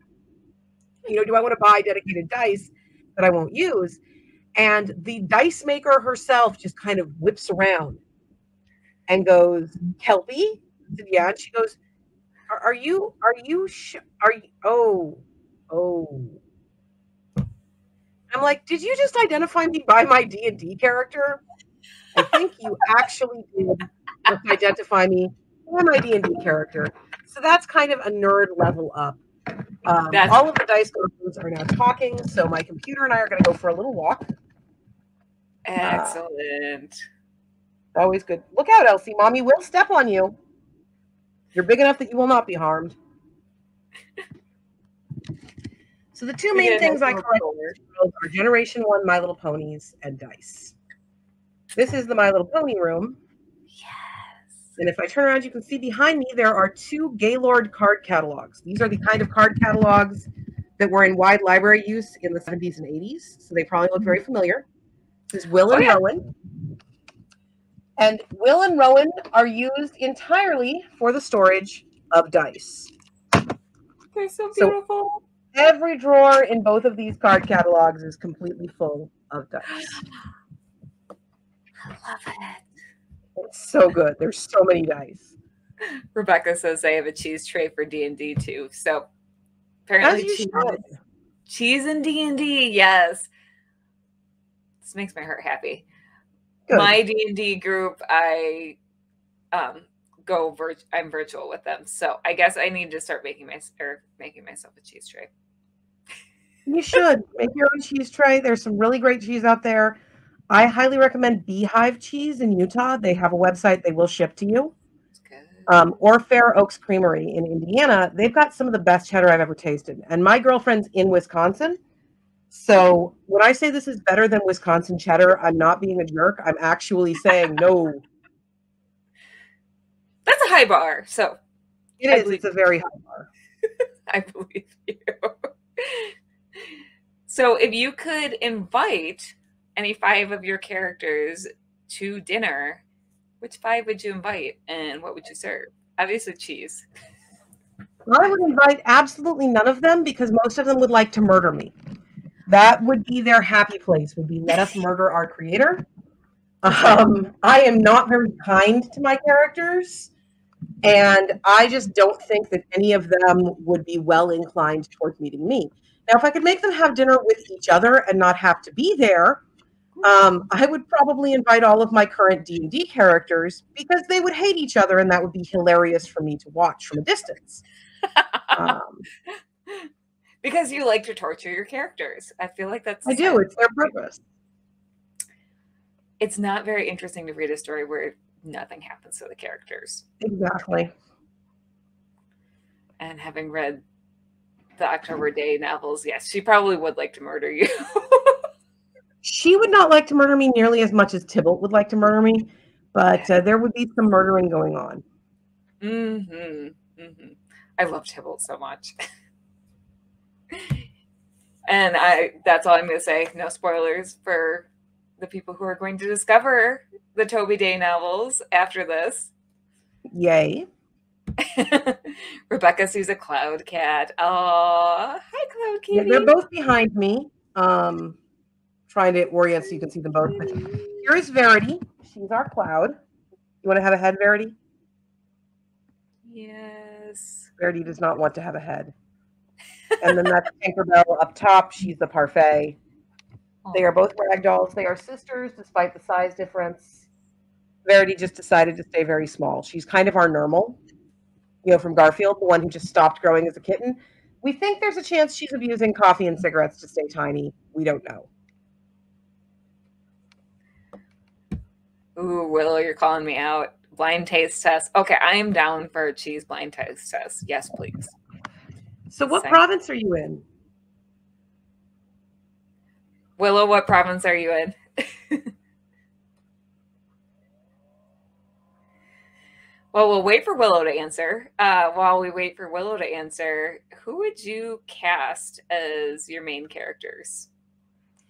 Do I want to buy dedicated dice that I won't use?" And the dice maker herself just kind of whips around and goes, "Kelpie?" I said, "Yeah." And she goes, are you, oh. I'm like, "Did you just identify me by my D&D character?" I think you actually did just identify me by my D&D character. So that's kind of a nerd level up. All of the dice goblins are now talking, so my computer and I are going to go for a little walk. Excellent. Always good. Look out, Elsie. Mommy will step on you. You're big enough that you will not be harmed. So the two main things I collect are Generation 1 My Little Ponies and dice. This is the My Little Pony room. Yes. And if I turn around, you can see behind me there are two Gaylord card catalogs. These are the kind of card catalogs that were in wide library use in the 70s and 80s. So they probably look very familiar. This is Will and Rowan. And Will and Rowan are used entirely for the storage of dice. They're so beautiful. So every drawer in both of these card catalogs is completely full of dice. I love it. It's so good. There's so many dice. Rebecca says I have a cheese tray for D&D too. So apparently cheese and D&D, yes. This makes my heart happy. Good. My D&D group, I'm virtual with them. So I guess I need to start making myself a cheese tray. You should make your own cheese tray. There's some really great cheese out there. I highly recommend Beehive Cheese in Utah. They have a website. They will ship to you. Or Fair Oaks Creamery in Indiana. They've got some of the best cheddar I've ever tasted. And my girlfriend's in Wisconsin. So when I say this is better than Wisconsin cheddar, I'm not being a jerk. I'm actually saying no. That's a high bar. So it is. It's a very high bar. I believe you. So if you could invite any 5 of your characters to dinner, which 5 would you invite and what would you serve? Obviously cheese. I would invite absolutely none of them because most of them would like to murder me. That would be their happy place, would be let us murder our creator. I am not very kind to my characters, and I just don't think that any of them would be well inclined towards meeting me. Now, if I could make them have dinner with each other and not have to be there, I would probably invite all of my current D&D characters because they would hate each other, and that would be hilarious for me to watch from a distance. Because you like to torture your characters. I feel like that's... I do. It's their purpose. It's not very interesting to read a story where nothing happens to the characters. Exactly. And having read the October Day novels, yes, she probably would like to murder you. She would not like to murder me nearly as much as Tybalt would like to murder me, but there would be some murdering going on. I love Tybalt so much. And that's all I'm going to say. No spoilers for the people who are going to discover the Toby Day novels after this. Yay. Rebecca sees a cloud cat. Oh, hi, Cloud Kitty. Yeah, they're both behind me. Trying to orient so you can see them both. But here is Verity. She's our cloud. You want to have a head, Verity? Yes. Verity does not want to have a head. And then that's Tinkerbell up top. She's the parfait. They are both ragdolls. They are sisters, despite the size difference. Verity just decided to stay very small. She's kind of our normal, from Garfield, the one who just stopped growing as a kitten. We think there's a chance she's abusing coffee and cigarettes to stay tiny. We don't know. Ooh, Willow, you're calling me out. Blind taste test. Okay, I am down for a cheese blind taste test. Yes, please. So what province are you in? Willow, what province are you in? Well, we'll wait for Willow to answer. While we wait for Willow to answer, who would you cast as your main characters?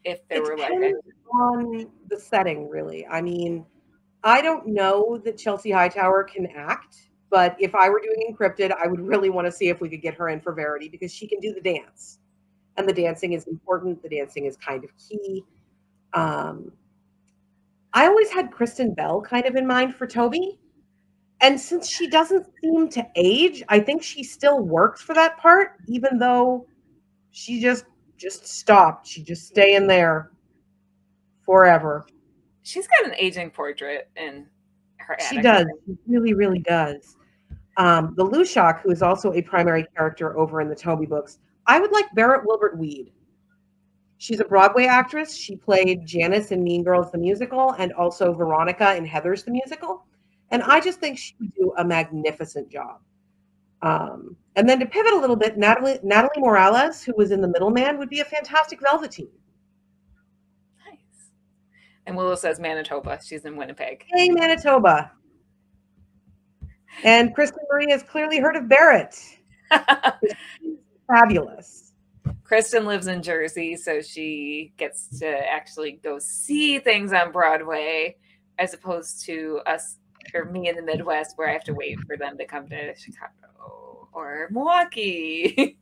If there were like on the setting, really. I mean, I don't know that Chelsea Hightower can act, but if I were doing Encrypted, I would really want to see if we could get her in for Verity, because she can do the dance. And the dancing is important. The dancing is kind of key. I always had Kristen Bell kind of in mind for Toby. And since she doesn't seem to age, I think she still works for that part, even though she just stopped. She just staying there forever. She's got an aging portrait in her attic. She does. She really, really does. The Lushak, who is also a primary character over in the Toby books, I would like Barrett Wilbert-Weed. She's a Broadway actress. She played Janice in Mean Girls the Musical and also Veronica in Heathers the Musical. And I just think she would do a magnificent job. And then to pivot a little bit, Natalie Morales, who was in The Middleman, would be a fantastic Velveteen. Nice. And Willow says Manitoba. She's in Winnipeg. Hey, Manitoba. And Kristen Marie has clearly heard of Barrett. She's fabulous. Kristen lives in Jersey, so she gets to actually go see things on Broadway, as opposed to us or me in the Midwest, where I have to wait for them to come to Chicago or Milwaukee.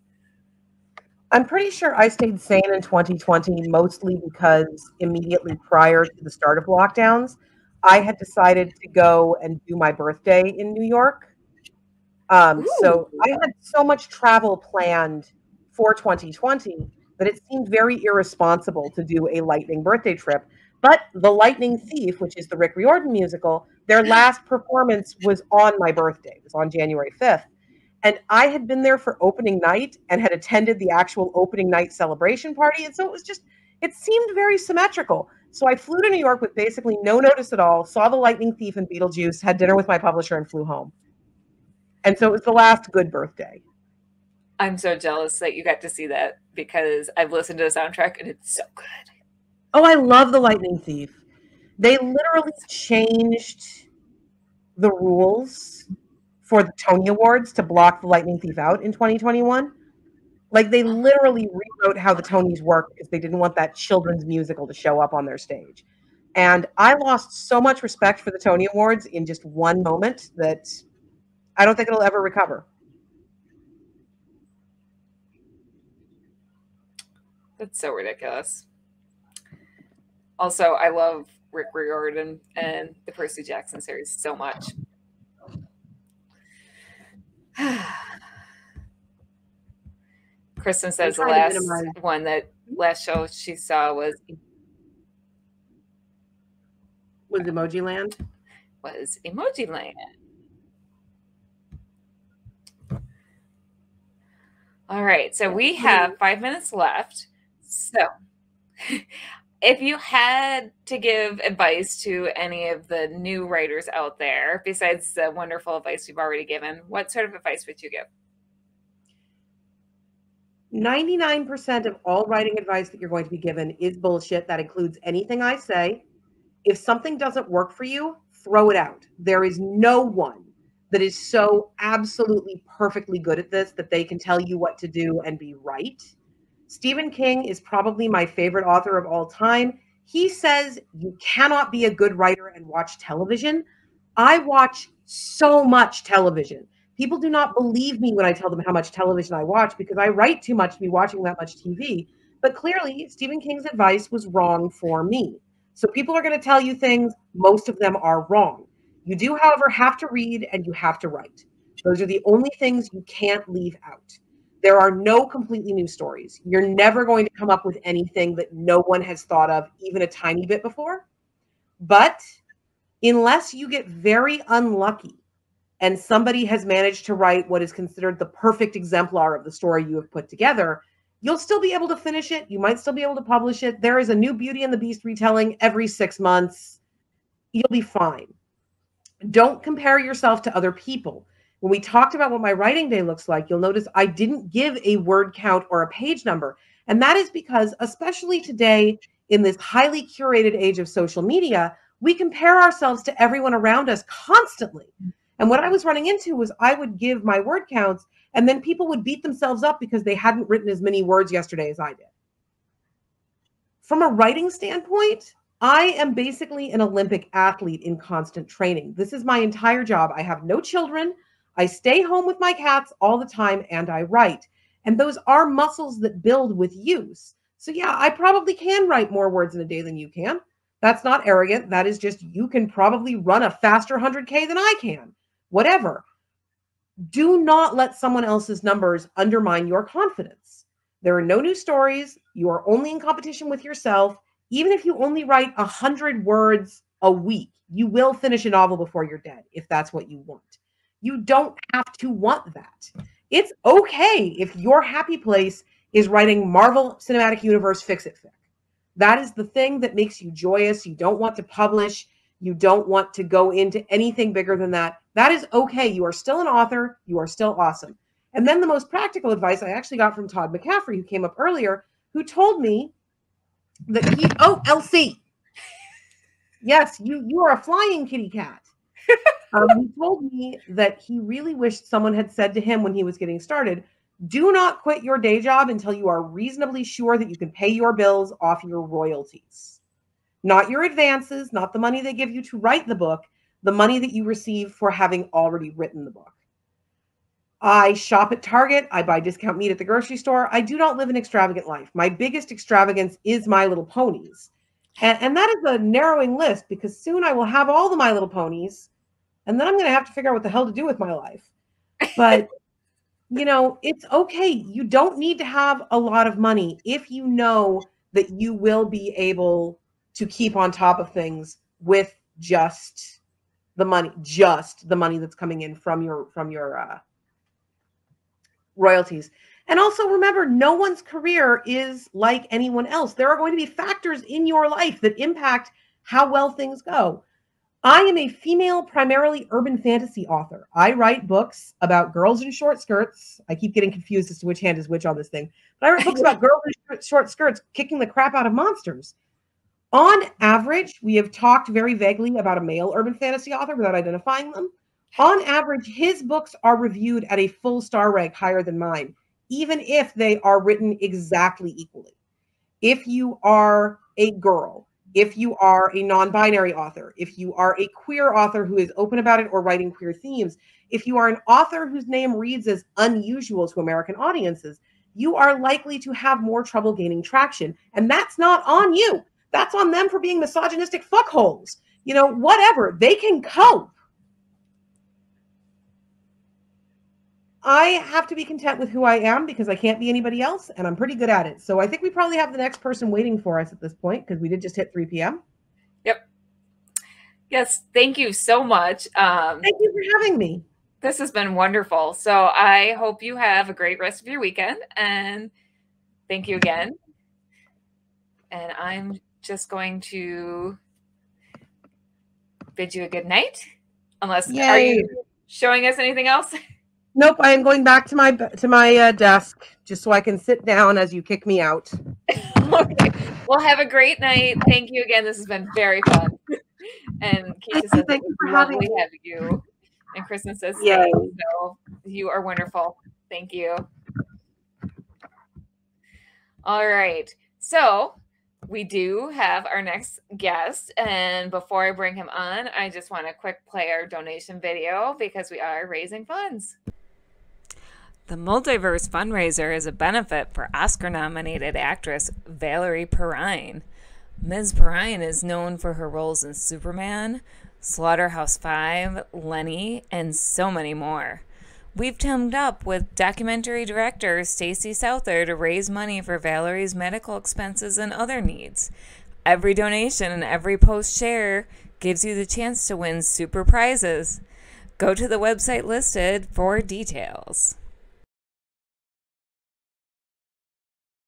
I'm pretty sure I stayed sane in 2020, mostly because immediately prior to the start of lockdowns, I had decided to go and do my birthday in New York. So I had so much travel planned for 2020 that it seemed very irresponsible to do a lightning birthday trip. But The Lightning Thief, which is the Rick Riordan musical, their last performance was on my birthday. It was on January 5th. And I had been there for opening night and had attended the actual opening night celebration party. And so it seemed very symmetrical. So I flew to New York with basically no notice at all, saw The Lightning Thief and Beetlejuice, had dinner with my publisher, and flew home. And so it was the last good birthday. I'm so jealous that you got to see that, because I've listened to the soundtrack and it's so good. Oh, I love The Lightning Thief. They literally changed the rules for the Tony Awards to block The Lightning Thief out in 2021. Like, they literally rewrote how the Tonys work because they didn't want that children's musical to show up on their stage. And I lost so much respect for the Tony Awards in just one moment that I don't think it'll ever recover. That's so ridiculous. Also, I love Rick Riordan and the Percy Jackson series so much. Kristen says the last show she saw was Emoji Land? Was Emoji Land. All right, so we have 5 minutes left. So if you had to give advice to any of the new writers out there, besides the wonderful advice you've already given, what sort of advice would you give? 99% of all writing advice that you're going to be given is bullshit. That includes anything I say. If something doesn't work for you, throw it out. There is no one that is so absolutely perfectly good at this that they can tell you what to do and be right. Stephen King is probably my favorite author of all time. He says you cannot be a good writer and watch television. I watch so much television. People do not believe me when I tell them how much television I watch because I write too much to be watching that much TV. But clearly, Stephen King's advice was wrong for me. So people are going to tell you things, most of them are wrong. You do, however, have to read and you have to write. Those are the only things you can't leave out. There are no completely new stories. You're never going to come up with anything that no one has thought of even a tiny bit before. But unless you get very unlucky and somebody has managed to write what is considered the perfect exemplar of the story you have put together, you'll still be able to finish it. You might still be able to publish it. There is a new Beauty and the Beast retelling every 6 months. You'll be fine. Don't compare yourself to other people. When we talked about what my writing day looks like, you'll notice I didn't give a word count or a page number. And that is because, especially today, in this highly curated age of social media, we compare ourselves to everyone around us constantly. And what I was running into was I would give my word counts, and then people would beat themselves up because they hadn't written as many words yesterday as I did. From a writing standpoint, I am basically an Olympic athlete in constant training. This is my entire job. I have no children. I stay home with my cats all the time and I write. And those are muscles that build with use. So yeah, I probably can write more words in a day than you can. That's not arrogant. That is just, you can probably run a faster 100K than I can. Whatever. Do not let someone else's numbers undermine your confidence. There are no new stories. You are only in competition with yourself. Even if you only write 100 words a week, you will finish a novel before you're dead, if that's what you want. You don't have to want that. It's okay if your happy place is writing Marvel Cinematic Universe fix-it fic. That is the thing that makes you joyous. You don't want to publish. You don't want to go into anything bigger than that. That is okay. You are still an author. You are still awesome. And then the most practical advice I actually got from Todd McCaffrey, who came up earlier, who told me that Elsie. Yes, you are a flying kitty cat. He told me that he really wished someone had said to him when he was getting started, do not quit your day job until you are reasonably sure that you can pay your bills off your royalties. Not your advances, not the money they give you to write the book, the money that you receive for having already written the book. I shop at Target. I buy discount meat at the grocery store. I do not live an extravagant life. My biggest extravagance is My Little Ponies. And that is a narrowing list because soon I will have all the My Little Ponies. And then I'm going to have to figure out what the hell to do with my life. But, you know, it's okay. You don't need to have a lot of money if you know that you will be able to keep on top of things with just the money that's coming in from your royalties. And also remember, no one's career is like anyone else. There are going to be factors in your life that impact how well things go. I am a female, primarily urban fantasy author. I write books about girls in short skirts. I keep getting confused as to which hand is which on this thing. But I write books about girls in short skirts kicking the crap out of monsters. On average, we have talked very vaguely about a male urban fantasy author without identifying them. On average, his books are reviewed at a full star rank higher than mine, even if they are written exactly equally. If you are a girl, if you are a non-binary author, if you are a queer author who is open about it or writing queer themes, if you are an author whose name reads as unusual to American audiences, you are likely to have more trouble gaining traction. And that's not on you. That's on them for being misogynistic fuckholes. You know, whatever. They can cope. I have to be content with who I am because I can't be anybody else, and I'm pretty good at it. So I think we probably have the next person waiting for us at this point because we did just hit 3 p.m. Yep. Yes, thank you so much. Thank you for having me. This has been wonderful. So I hope you have a great rest of your weekend, and thank you again. And I'm just going to bid you a good night. Unless, Yay. Are you showing us anything else? Nope, I am going back to my desk just so I can sit down as you kick me out. Okay. Well, have a great night. Thank you again. This has been very fun. And Keisha says it was lovely having you. And Kristen says, Yay. So you are wonderful. Thank you. All right. So we do have our next guest. And before I bring him on, I just want to quick play our donation video because we are raising funds. The Multiverse fundraiser is a benefit for Oscar-nominated actress Valerie Perrine. Ms. Perrine is known for her roles in Superman, Slaughterhouse-5, Lenny, and so many more. We've teamed up with documentary director Stacey Souther to raise money for Valerie's medical expenses and other needs. Every donation and every post share gives you the chance to win super prizes. Go to the website listed for details.